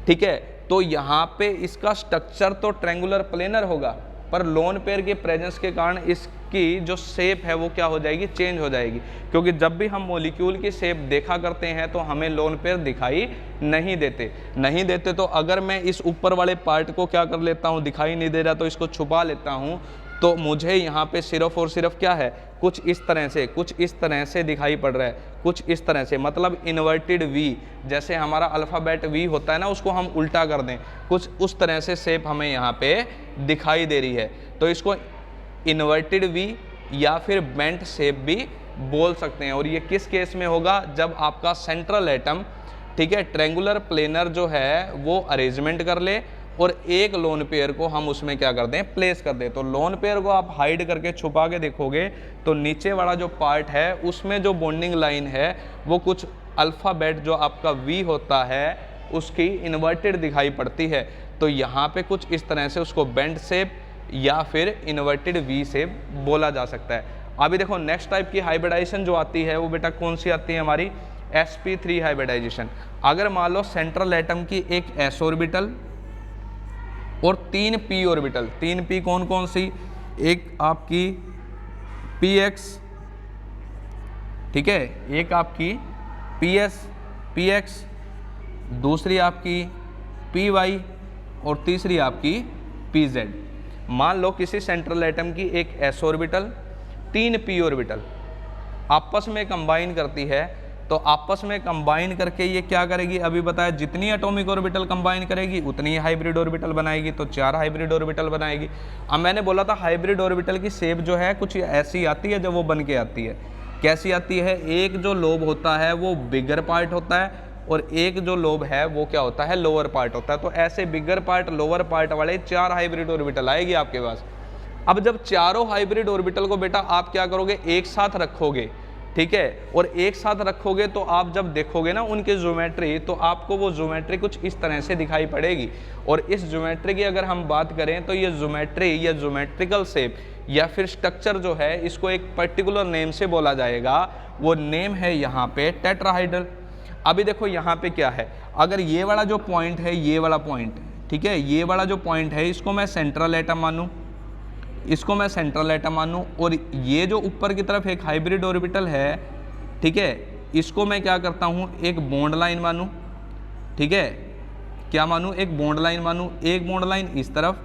ठीक है। तो यहाँ पे इसका स्ट्रक्चर तो ट्रायंगुलर प्लेनर होगा, पर लोन पेयर के प्रेजेंस के कारण इसकी जो शेप है वो क्या हो जाएगी, चेंज हो जाएगी। क्योंकि जब भी हम मॉलिक्यूल की शेप देखा करते हैं तो हमें लोन पेयर दिखाई नहीं देते। तो अगर मैं इस ऊपर वाले पार्ट को क्या कर लेता हूँ, दिखाई नहीं दे रहा तो इसको छुपा लेता हूँ, तो मुझे यहाँ पे सिर्फ और सिर्फ क्या है, कुछ इस तरह से दिखाई पड़ रहा है, कुछ इस तरह से, मतलब इन्वर्टेड वी, जैसे हमारा अल्फ़ाबेट वी होता है ना उसको हम उल्टा कर दें, कुछ उस तरह से शेप हमें यहाँ पे दिखाई दे रही है। तो इसको इन्वर्टेड वी या फिर बेंट शेप भी बोल सकते हैं। और ये किस केस में होगा, जब आपका सेंट्रल एटम, ठीक है, ट्रायंगुलर प्लेनर जो है वो अरेंजमेंट कर ले और एक लोन पेयर को हम उसमें क्या कर दें, प्लेस कर दें। तो लोन पेयर को आप हाइड करके छुपा के देखोगे तो नीचे वाला जो पार्ट है उसमें जो बॉन्डिंग लाइन है वो कुछ अल्फ़ाबेट जो आपका वी होता है उसकी इन्वर्टेड दिखाई पड़ती है। तो यहाँ पे कुछ इस तरह से उसको बेंट शेप या फिर इन्वर्टेड वी शेप बोला जा सकता है। अभी देखो नेक्स्ट टाइप की हाइब्रिडाइजेशन जो आती है वो बेटा कौन सी आती है हमारी, sp3 हाइब्रिडाइजेशन। अगर मान लो सेंट्रल एटम की एक s ऑर्बिटल और 3 p ऑर्बिटल, 3 p कौन कौन सी, एक आपकी px, ठीक है, एक आपकी px, दूसरी आपकी py और तीसरी आपकी pz। मान लो किसी सेंट्रल एटम की एक s ऑर्बिटल 3 p ऑर्बिटल आपस में कंबाइन करती है, तो आपस में कंबाइन करके ये क्या करेगी, अभी बताया जितनी एटॉमिक ऑर्बिटल कंबाइन करेगी उतनी ही हाइब्रिड ऑर्बिटल बनाएगी, तो 4 हाइब्रिड ऑर्बिटल बनाएगी। अब मैंने बोला था हाइब्रिड ऑर्बिटल की शेप जो है कुछ ऐसी आती है जब वो बन के आती है, कैसी आती है, एक जो लोब होता है वो बिगर पार्ट होता है और एक जो लोब है वो क्या होता है, लोअर पार्ट होता है। तो ऐसे बिगर पार्ट लोअर पार्ट वाले 4 हाइब्रिड ऑर्बिटल आएगी आपके पास। अब जब चारों हाइब्रिड ऑर्बिटल को बेटा आप क्या करोगे, एक साथ रखोगे, ठीक है, और एक साथ रखोगे तो आप जब देखोगे ना उनके ज्योमेट्री, तो आपको वो ज्योमेट्री कुछ इस तरह से दिखाई पड़ेगी। और इस ज्योमेट्री की अगर हम बात करें तो ये ज्योमेट्री या ज्योमेट्रिकल शेप या फिर स्ट्रक्चर जो है इसको एक पर्टिकुलर नेम से बोला जाएगा, वो नेम है यहाँ पे टेट्राहाइड्रल। अभी देखो यहाँ पे क्या है, अगर ये वाला जो पॉइंट है, ये वाला पॉइंट, ठीक है, ये वाला जो पॉइंट है इसको मैं सेंट्रल एटम मानूं, इसको मैं सेंट्रल एटम मानूं, और ये जो ऊपर की तरफ एक हाइब्रिड ऑर्बिटल है, ठीक है, इसको मैं क्या करता हूँ, एक बॉन्ड लाइन मानूं, ठीक है, क्या मानूं, एक बॉन्ड लाइन मानूं। एक बॉन्ड लाइन इस तरफ,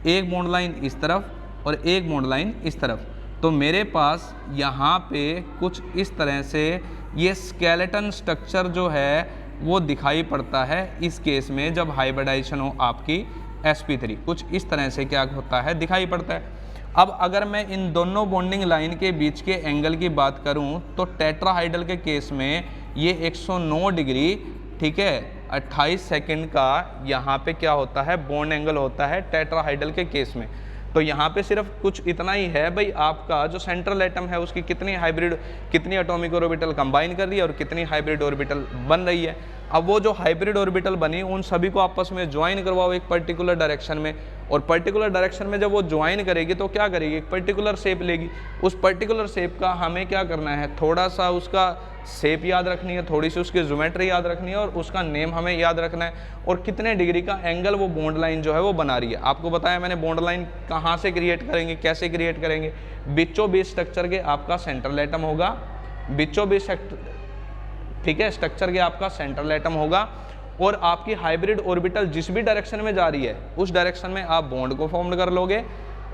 एक बॉन्ड लाइन इस तरफ, और एक बॉन्ड लाइन इस तरफ। तो मेरे पास यहाँ पे कुछ इस तरह से ये स्केलेटन स्ट्रक्चर जो है वो दिखाई पड़ता है इस केस में, जब हाइब्रिडाइजेशन हो आपकी sp3, कुछ इस तरह से क्या होता है, दिखाई पड़ता है। अब अगर मैं इन दोनों बॉन्डिंग लाइन के बीच के एंगल की बात करूं तो टेट्राहाइड्रल के केस में ये 109 डिग्री, ठीक है, 28 सेकंड का यहाँ पे क्या होता है, बॉन्ड एंगल होता है टेट्राहाइड्रल के केस में। तो यहाँ पे सिर्फ कुछ इतना ही है भाई, आपका जो सेंट्रल एटम है उसकी कितनी एटॉमिक ऑर्बिटल कंबाइन कर रही है और कितनी हाइब्रिड ऑर्बिटल बन रही है। अब वो जो हाइब्रिड ऑर्बिटल बनी उन सभी को आपस में ज्वाइन करवाओ एक पर्टिकुलर डायरेक्शन में, और पर्टिकुलर डायरेक्शन में जब वो ज्वाइन करेगी तो क्या करेगी, एक पर्टिकुलर शेप लेगी। उस पर्टिकुलर शेप का हमें क्या करना है, थोड़ा सा उसका शेप याद रखनी है, थोड़ी सी उसकी ज्योमेट्री याद रखनी है, और उसका नेम हमें याद रखना है, और कितने डिग्री का एंगल वो बॉन्ड लाइन जो है वो बना रही है। आपको बताया मैंने बॉन्ड लाइन कहाँ से क्रिएट करेंगे, कैसे क्रिएट करेंगे, बीचों बीच स्ट्रक्चर के आपका सेंट्रल एटम होगा, बीचों बीच, ठीक है, स्ट्रक्चर के आपका सेंट्रल एटम होगा, और आपकी हाइब्रिड ऑर्बिटल जिस भी डायरेक्शन में जा रही है उस डायरेक्शन में आप बॉन्ड को फॉर्म कर लोगे,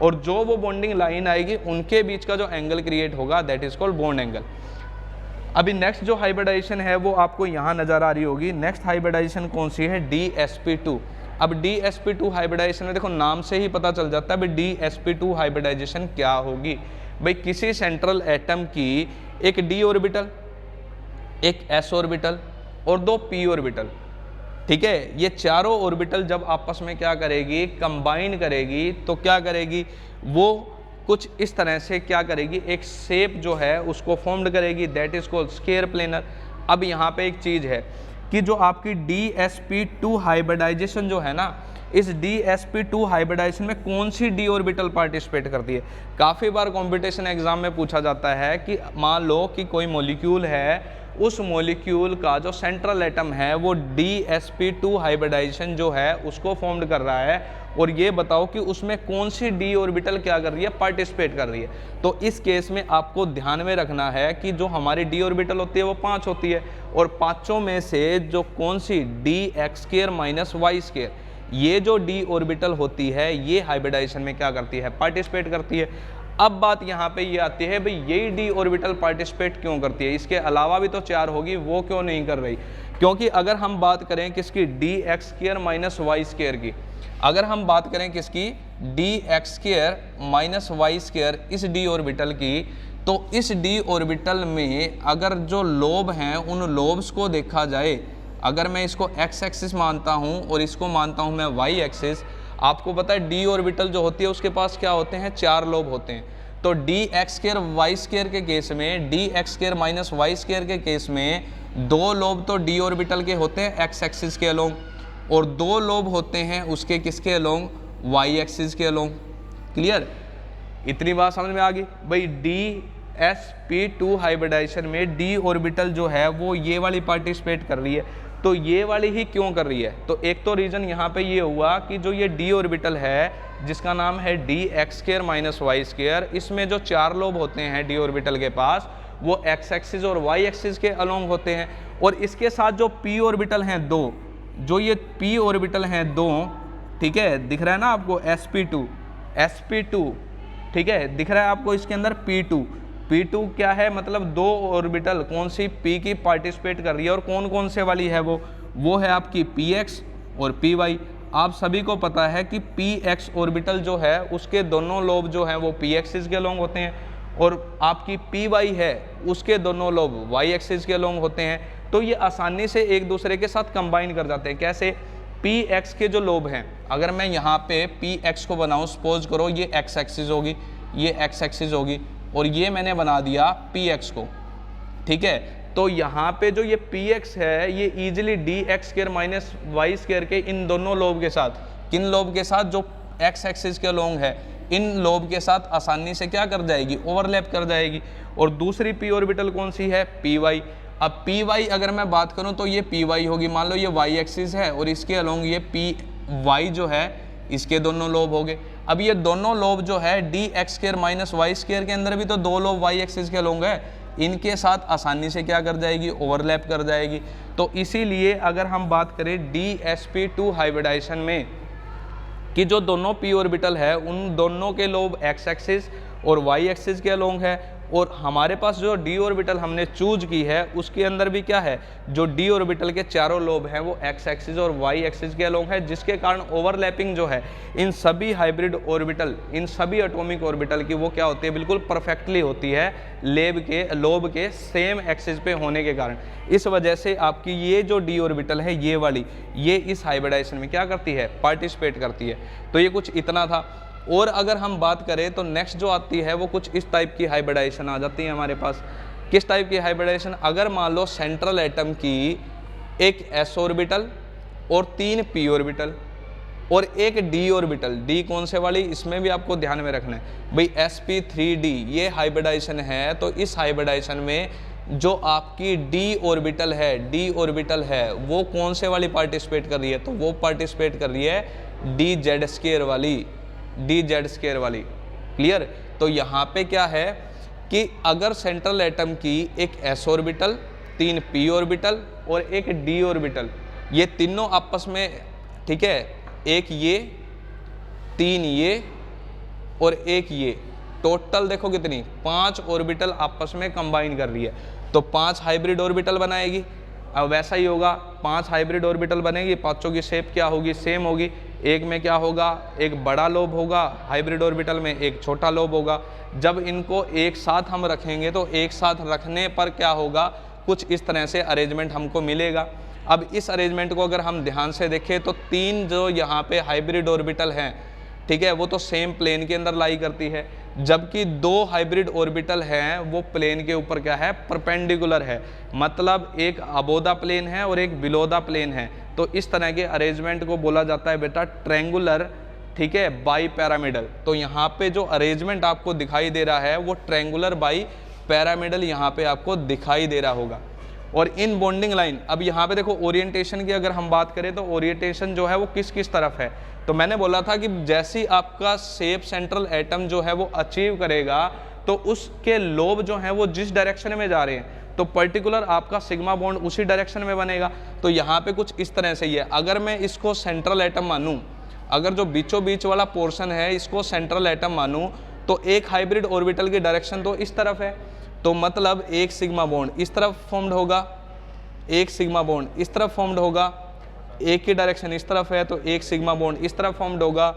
और जो वो बॉन्डिंग लाइन आएगी उनके बीच का जो एंगल क्रिएट होगा that is called bond angle. अभी नेक्स्ट जो हाइब्रिडाइजेशन है वो आपको यहाँ नजर आ रही होगी। नेक्स्ट हाइब्रिडाइजेशन कौन सी है, DsP2। अब DsP2 हाइब्रिडाइजेशन में देखो नाम से ही पता चल जाता है भाई DsP2 हाइब्रिडाइजेशन क्या होगी। भाई किसी सेंट्रल एटम की एक d ऑर्बिटल, एक s ऑर्बिटल और दो p ऑर्बिटल, ठीक है, ये चारों ऑर्बिटल जब आपस में क्या करेगी, कंबाइन करेगी, तो क्या करेगी, वो कुछ इस तरह से क्या करेगी, एक शेप जो है उसको फॉर्म्ड करेगी, that is called square planar. अब यहाँ पे एक चीज है कि जो आपकी DsP2 हाइब्रिडाइजेशन जो है ना, इस DsP2 हाइब्रिडाइजेशन में कौन सी d ऑर्बिटल पार्टिसिपेट करती है। काफ़ी बार कॉम्पिटिशन एग्जाम में पूछा जाता है कि मान लो कि कोई मॉलिक्यूल है, उस मॉलिक्यूल का जो सेंट्रल एटम है वो DsP2 हाइब्रिडाइजेशन जो है उसको फॉर्म्ड कर रहा है, और ये बताओ कि उसमें कौन सी d ऑर्बिटल क्या कर रही है, पार्टिसिपेट कर रही है। तो इस केस में आपको ध्यान में रखना है कि जो हमारी d ऑर्बिटल होती है वो 5 होती है, और पांचों में से जो कौन सी dx² - y², ये जो d ऑर्बिटल होती है ये हाइब्रिडाइजेशन में क्या करती है, पार्टिसिपेट करती है। अब बात यहाँ पे ये आती है भाई यही d ऑर्बिटल पार्टिसिपेट क्यों करती है, इसके अलावा भी तो 4 होगी, वो क्यों नहीं कर रही। क्योंकि अगर हम बात करें किसकी, dx² - y² की, अगर हम बात करें किसकी, dx² - y² इस d ऑर्बिटल की, तो इस d ऑर्बिटल में अगर जो लोब हैं उन लोब्स को देखा जाए, अगर मैं इसको x एक्सिस मानता हूँ और इसको मानता हूँ मैं y एक्सिस, आपको पता है d ऑर्बिटल जो होती है उसके पास क्या होते हैं, 4 लोब होते हैं। तो dx² y² के केस में, dx² - y² के केस में 2 लोब तो d ऑर्बिटल के होते हैं x एक्सिस के अलोंग, और 2 लोब होते हैं उसके किसके अलोंग, y एक्सिस के अलोंग। क्लियर, इतनी बात समझ में आ गई। भाई DsP2 हाइब्रिडाइजेशन में d ऑर्बिटल जो है वो ये वाली पार्टिसिपेट कर रही है, तो ये वाली ही क्यों कर रही है। तो एक तो रीज़न यहाँ पे ये हुआ कि जो ये d ऑर्बिटल है जिसका नाम है dx² - y², इसमें जो 4 लोब होते हैं d ऑर्बिटल के पास वो x एक्सिस और y एक्सिस के अलोंग होते हैं, और इसके साथ जो p ऑर्बिटल हैं 2, जो ये p ऑर्बिटल हैं 2, ठीक है, दिख रहा है ना आपको sp2, ठीक है, दिख रहा है आपको इसके अंदर p2 क्या है, मतलब 2 ऑर्बिटल कौन सी p की पार्टिसिपेट कर रही है, और कौन कौन से वाली है वो है आपकी px और py। आप सभी को पता है कि px ऑर्बिटल जो है उसके दोनों लोब जो हैं वो p एक्सिस के अलोंग होते हैं, और आपकी py है उसके दोनों लोब y एक्सिस के अलोंग होते हैं। तो ये आसानी से एक दूसरे के साथ कंबाइन कर जाते हैं। कैसे, px के जो लोब हैं, अगर मैं यहाँ पे px को बनाऊँ, सपोज करो ये x एक्सिस होगी, ये x एक्सिस होगी, और ये मैंने बना दिया px को, ठीक है। तो यहाँ पे जो ये px है ये easily dx square minus Y square के इन दोनों लोब के साथ, किन लोब के साथ, जो x एक्सिस के लोंग है, इन लोब के साथ आसानी से क्या कर जाएगी, ओवरलैप कर जाएगी। और दूसरी p ऑर्बिटल कौन सी है, py। अब py अगर मैं बात करूं तो ये py होगी, मान लो ये y एक्सिस है और इसके अलोंग ये py जो है इसके दोनों लोब हो गए। अब ये दोनों लोब जो है dx square minus Y square के अंदर भी तो दो लोब y एक्सिस के अलोंग है, इनके साथ आसानी से क्या कर जाएगी, ओवरलैप कर जाएगी। तो इसीलिए अगर हम बात करें dsp2 हाइब्रिडाइजेशन में कि जो दोनों p ऑर्बिटल है उन दोनों के लोब x एक्सिस और y एक्सिस के अलोंग है, और हमारे पास जो d ऑर्बिटल हमने चूज की है उसके अंदर भी क्या है, जो d ऑर्बिटल के चारों लोब हैं वो x एक्सिस और y एक्सिस के अलोंग है, जिसके कारण ओवरलैपिंग जो है इन सभी हाइब्रिड ऑर्बिटल, इन सभी एटॉमिक ऑर्बिटल की वो क्या होती है, बिल्कुल परफेक्टली होती है लोब के सेम एक्सिस पे होने के कारण। इस वजह से आपकी ये जो d ऑर्बिटल है ये वाली, ये इस हाइब्रिडाइजेशन में क्या करती है, पार्टिसिपेट करती है। तो ये कुछ इतना था। और अगर हम बात करें तो नेक्स्ट जो आती है वो कुछ इस टाइप की हाइब्रिडाइजेशन आ जाती है हमारे पास। किस टाइप की हाइब्रिडाइजेशन, अगर मान लो सेंट्रल एटम की एक s ऑर्बिटल और 3 p ऑर्बिटल और एक d ऑर्बिटल, d कौन से वाली, इसमें भी आपको ध्यान में रखना है भाई sp3d ये हाइब्रिडाइजेशन है। तो इस हाइब्रिडाइजेशन में जो आपकी d ऑर्बिटल है वो कौन से वाली पार्टिसिपेट कर रही है, तो वो पार्टिसिपेट कर रही है dz स्क्वायर वाली। क्लियर। तो यहाँ पे क्या है कि अगर सेंट्रल एटम की एक s ऑर्बिटल, 3 p ऑर्बिटल और एक d ऑर्बिटल, ये तीनों आपस में, ठीक है, एक ये, 3 ये और एक ये, टोटल देखो कितनी, 5 ऑर्बिटल आपस में कंबाइन कर रही है, तो 5 हाइब्रिड ऑर्बिटल बनाएगी। अब वैसा ही होगा, 5 हाइब्रिड ऑर्बिटल बनेगी, पांचों की शेप क्या होगी, सेम होगी। एक में क्या होगा, एक बड़ा लोब होगा हाइब्रिड ऑर्बिटल में, एक छोटा लोब होगा। जब इनको एक साथ हम रखेंगे तो एक साथ रखने पर क्या होगा, कुछ इस तरह से अरेंजमेंट हमको मिलेगा। अब इस अरेंजमेंट को अगर हम ध्यान से देखें तो 3 जो यहाँ पे हाइब्रिड ऑर्बिटल हैं, ठीक है, वो तो सेम प्लेन के अंदर लाई करती है, जबकि 2 हाइब्रिड ऑर्बिटल हैं वो प्लेन के ऊपर क्या है, परपेंडिकुलर है, मतलब एक अबोव द प्लेन है और एक बिलो द प्लेन है। तो इस तरह के अरेंजमेंट को बोला जाता है बेटा ट्रायंगुलर, ठीक है, बाई पैरामिडल। तो यहाँ पे जो अरेंजमेंट आपको दिखाई दे रहा है वो ट्रायंगुलर बाई पैरामिडल यहाँ पे आपको दिखाई दे रहा होगा। और इन बॉन्डिंग लाइन, अब यहाँ पे देखो ओरिएंटेशन की अगर हम बात करें तो ओरिएंटेशन जो है वो किस किस तरफ है, तो मैंने बोला था कि जैसी आपका शेप सेंट्रल एटम जो है वो अचीव करेगा तो उसके लोब जो हैं वो जिस डायरेक्शन में जा रहे हैं तो पर्टिकुलर आपका सिग्मा बॉन्ड उसी डायरेक्शन में बनेगा। तो यहाँ पे कुछ इस तरह से ही है। अगर मैं इसको सेंट्रल एटम मानूं, अगर जो बीचों बीच वाला पोर्शन है इसको सेंट्रल एटम मानूं, तो एक हाइब्रिड ऑर्बिटल की डायरेक्शन तो इस तरफ है, तो मतलब एक सिग्मा बॉन्ड इस तरफ फॉर्म्ड होगा, एक सिग्मा बॉन्ड इस तरफ फॉर्म्ड होगा, एक की डायरेक्शन इस तरफ है तो एक सिग्मा बॉन्ड इस तरफ फॉर्म्ड होगा,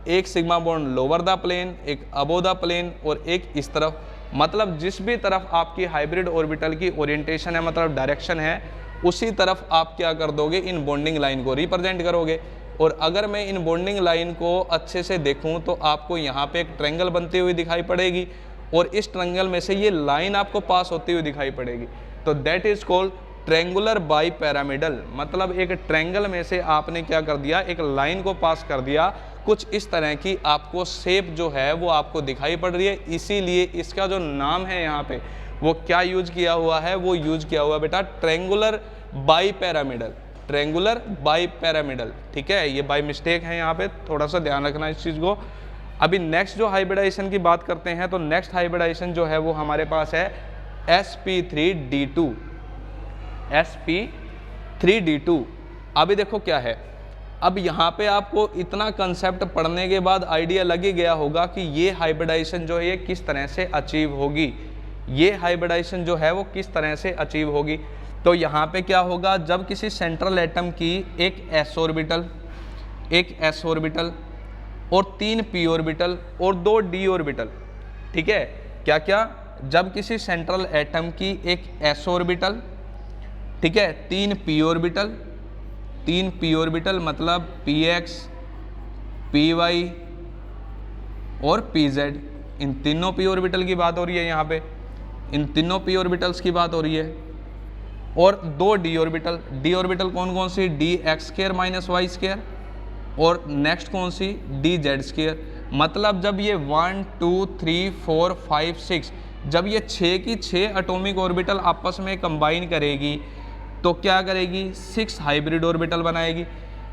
एक sigma bond lower the plane, एक अबोव द प्लेन और एक इस तरफ। मतलब जिस भी तरफ आपकी हाइब्रिड ऑर्बिटल की ओरिएंटेशन है, मतलब डायरेक्शन है, उसी तरफ आप क्या कर दोगे, इन बॉन्डिंग लाइन को रिप्रेजेंट करोगे। और अगर मैं इन बॉन्डिंग लाइन को अच्छे से देखूं तो आपको यहाँ पे एक ट्रायंगल बनती हुई दिखाई पड़ेगी और इस ट्रायंगल में से ये लाइन आपको पास होती हुई दिखाई पड़ेगी। तो that is called triangular by pyramidal. मतलब एक ट्रायंगल में से आपने क्या कर दिया, एक लाइन को पास कर दिया, कुछ इस तरह की आपको शेप जो है वो आपको दिखाई पड़ रही है। इसीलिए इसका जो नाम है यहाँ पे वो क्या यूज किया हुआ है, वो यूज किया हुआ बेटा triangular by pyramidal, triangular by pyramidal. ठीक है, ये बाई मिस्टेक है, यहाँ पे थोड़ा सा ध्यान रखना इस चीज़ को। अभी नेक्स्ट जो हाइब्रिडाइजेशन की बात करते हैं तो नेक्स्ट हाइब्रिडाइजेशन जो है वो हमारे पास है sp3d2, sp3d2। अभी देखो क्या है, अब यहाँ पे आपको इतना कंसेप्ट पढ़ने के बाद आइडिया लग ही गया होगा कि ये हाइब्रिडाइजेशन जो है ये किस तरह से अचीव होगी, ये हाइब्रिडाइजेशन जो है वो किस तरह से अचीव होगी। तो यहाँ पे क्या होगा, जब किसी सेंट्रल एटम की एक s ऑर्बिटल, एक s ऑर्बिटल और 3 p ऑर्बिटल और 2 d ऑर्बिटल, ठीक है, क्या क्या, जब किसी सेंट्रल एटम की एक s ऑर्बिटल, ठीक है, 3 p ऑर्बिटल, 3 p ऑर्बिटल मतलब px, py और pz, इन तीनों p ऑर्बिटल की बात हो रही है यहाँ पे, इन तीनों p ऑर्बिटल्स की बात हो रही है, और दो d ऑर्बिटल कौन कौन सी, dx² - y², और नेक्स्ट कौन सी, dz²। मतलब जब ये 1 2 3 4 5 6, जब ये 6 की 6 एटॉमिक ऑर्बिटल आपस में कंबाइन करेगी तो क्या करेगी, 6 हाइब्रिड ऑर्बिटल बनाएगी।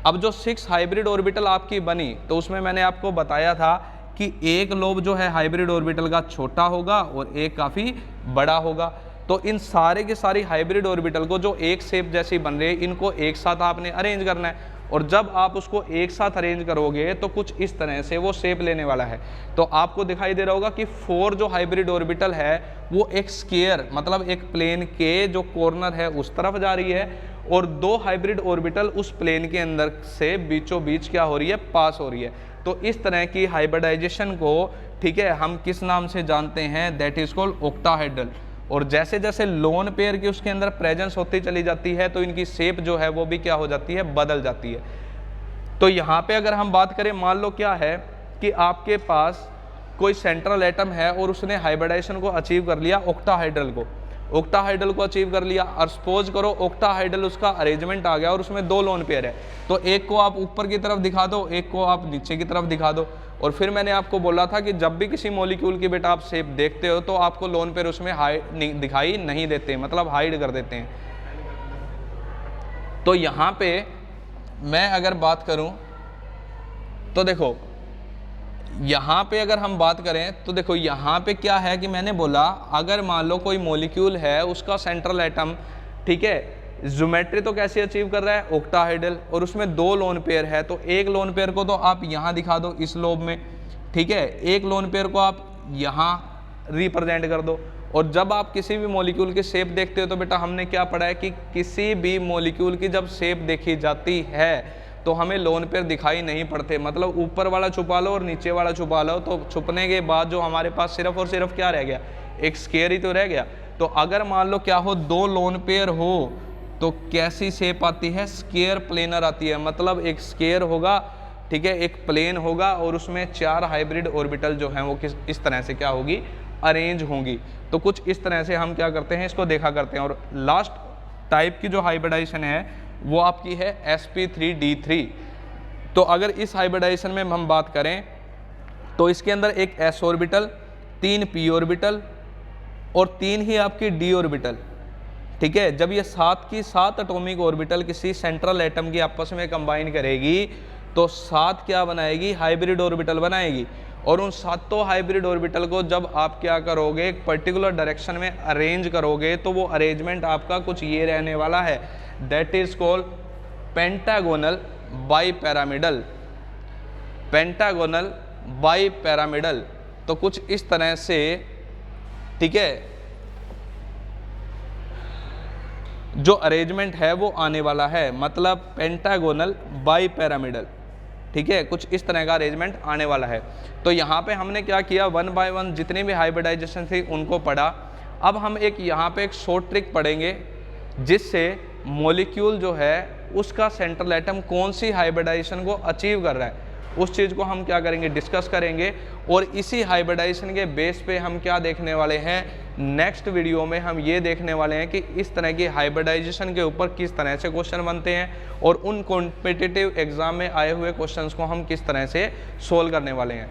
अब जो 6 हाइब्रिड ऑर्बिटल आपकी बनी तो उसमें मैंने आपको बताया था कि एक लोब जो है हाइब्रिड ऑर्बिटल का छोटा होगा और एक काफ़ी बड़ा होगा। तो इन सारे के सारी हाइब्रिड ऑर्बिटल को जो एक शेप जैसी बन रही है, इनको एक साथ आपने अरेंज करना है, और जब आप उसको एक साथ अरेंज करोगे तो कुछ इस तरह से वो शेप लेने वाला है। तो आपको दिखाई दे रहा होगा कि 4 जो हाइब्रिड ऑर्बिटल है वो एक स्क्वायर मतलब एक प्लेन के जो कॉर्नर है उस तरफ जा रही है, और 2 हाइब्रिड ऑर्बिटल उस प्लेन के अंदर से बीचों बीच क्या हो रही है, पास हो रही है। तो इस तरह की हाइब्रिडाइजेशन को, ठीक है, हम किस नाम से जानते हैं, दैट इज कॉल्ड ऑक्टाहेड्रल। और जैसे जैसे लोन पेयर की उसके अंदर प्रेजेंस होती चली जाती है तो इनकी शेप जो है वो भी क्या हो जाती है, बदल जाती है। तो यहाँ पे अगर हम बात करें, मान लो क्या है कि आपके पास कोई सेंट्रल एटम है और उसने हाइब्रिडाइजेशन को अचीव कर लिया, ऑक्टाहाइड्रल को अचीव कर लिया, और सपोज करो ऑक्टाहाइड्रल उसका अरेंजमेंट आ गया और उसमें 2 लोन पेयर है, तो एक को आप ऊपर की तरफ दिखा दो, एक को आप नीचे की तरफ दिखा दो। और फिर मैंने आपको बोला था कि जब भी किसी मॉलिक्यूल की बेटा आप शेप देखते हो तो आपको लोन पेयर उसमें दिखाई नहीं देते, मतलब हाइड कर देते हैं। तो यहाँ पे मैं अगर बात करूँ तो देखो, यहाँ पे अगर हम बात करें तो देखो यहाँ पे क्या है कि मैंने बोला अगर मान लो कोई मॉलिक्यूल है उसका सेंट्रल एटम, ठीक है, ज्योमेट्री तो कैसे अचीव कर रहा है, ऑक्टाहेड्रल, और उसमें 2 लोन पेयर है, तो एक लोन पेयर को तो आप यहाँ दिखा दो इस लोब में, ठीक है, एक लोन पेयर को आप यहाँ रिप्रेजेंट कर दो। और जब आप किसी भी मॉलिक्यूल की शेप देखते हो तो बेटा हमने क्या पढ़ा है कि किसी भी मॉलिक्यूल की जब शेप देखी जाती है तो हमें लोन पेयर दिखाई नहीं पड़ते, मतलब ऊपर वाला छुपा लो और नीचे वाला छुपा लो, तो छुपने के बाद जो हमारे पास सिर्फ और सिर्फ क्या रह गया, एक स्क्वायर ही तो रह गया। तो अगर मान लो क्या हो, 2 लोन पेयर हो तो कैसी शेप आती है, स्क्वायर प्लेनर आती है, मतलब एक स्क्वायर होगा, ठीक है, एक प्लेन होगा और उसमें 4 हाइब्रिड ऑर्बिटल जो हैं वो इस तरह से क्या होगी, अरेंज होंगी। तो कुछ इस तरह से हम क्या करते हैं, इसको देखा करते हैं। और लास्ट टाइप की जो हाइब्रिडाइजेशन है वो आपकी है sp3d3। तो अगर इस हाइब्रिडाइजेशन में हम बात करें तो इसके अंदर एक s ऑर्बिटल, 3 p ऑर्बिटल और 3 ही आपकी d ऑर्बिटल, ठीक है। जब ये 7 की 7 एटॉमिक ऑर्बिटल किसी सेंट्रल एटम की आपस में कंबाइन करेगी तो 7 क्या बनाएगी, हाइब्रिड ऑर्बिटल बनाएगी। और उन 7 हाइब्रिड ऑर्बिटल को जब आप क्या करोगे, एक पर्टिकुलर डायरेक्शन में अरेंज करोगे तो वो अरेंजमेंट आपका कुछ ये रहने वाला है, that is called pentagonal bipyramidal, pentagonal bipyramidal. तो कुछ इस तरह से, ठीक है, जो अरेंजमेंट है वो आने वाला है, मतलब पेंटागोनल बाईपैरामिडल, ठीक है, कुछ इस तरह का अरेंजमेंट आने वाला है। तो यहाँ पे हमने क्या किया, 1 बाय 1 जितने भी हाइब्रिडाइजेशन थी उनको पढ़ा। अब हम एक यहाँ पे एक शॉर्ट ट्रिक पढ़ेंगे जिससे मॉलिक्यूल जो है उसका सेंट्रल एटम कौन सी हाइब्रिडाइजेशन को अचीव कर रहा है उस चीज़ को हम क्या करेंगे, डिस्कस करेंगे। और इसी हाइब्रिडाइजेशन के बेस पे हम क्या देखने वाले हैं, नेक्स्ट वीडियो में हम ये देखने वाले हैं कि इस तरह की हाइब्रिडाइजेशन के ऊपर किस तरह से क्वेश्चन बनते हैं और उन कॉम्पिटिटिव एग्जाम में आए हुए क्वेश्चंस को हम किस तरह से सोल्व करने वाले हैं।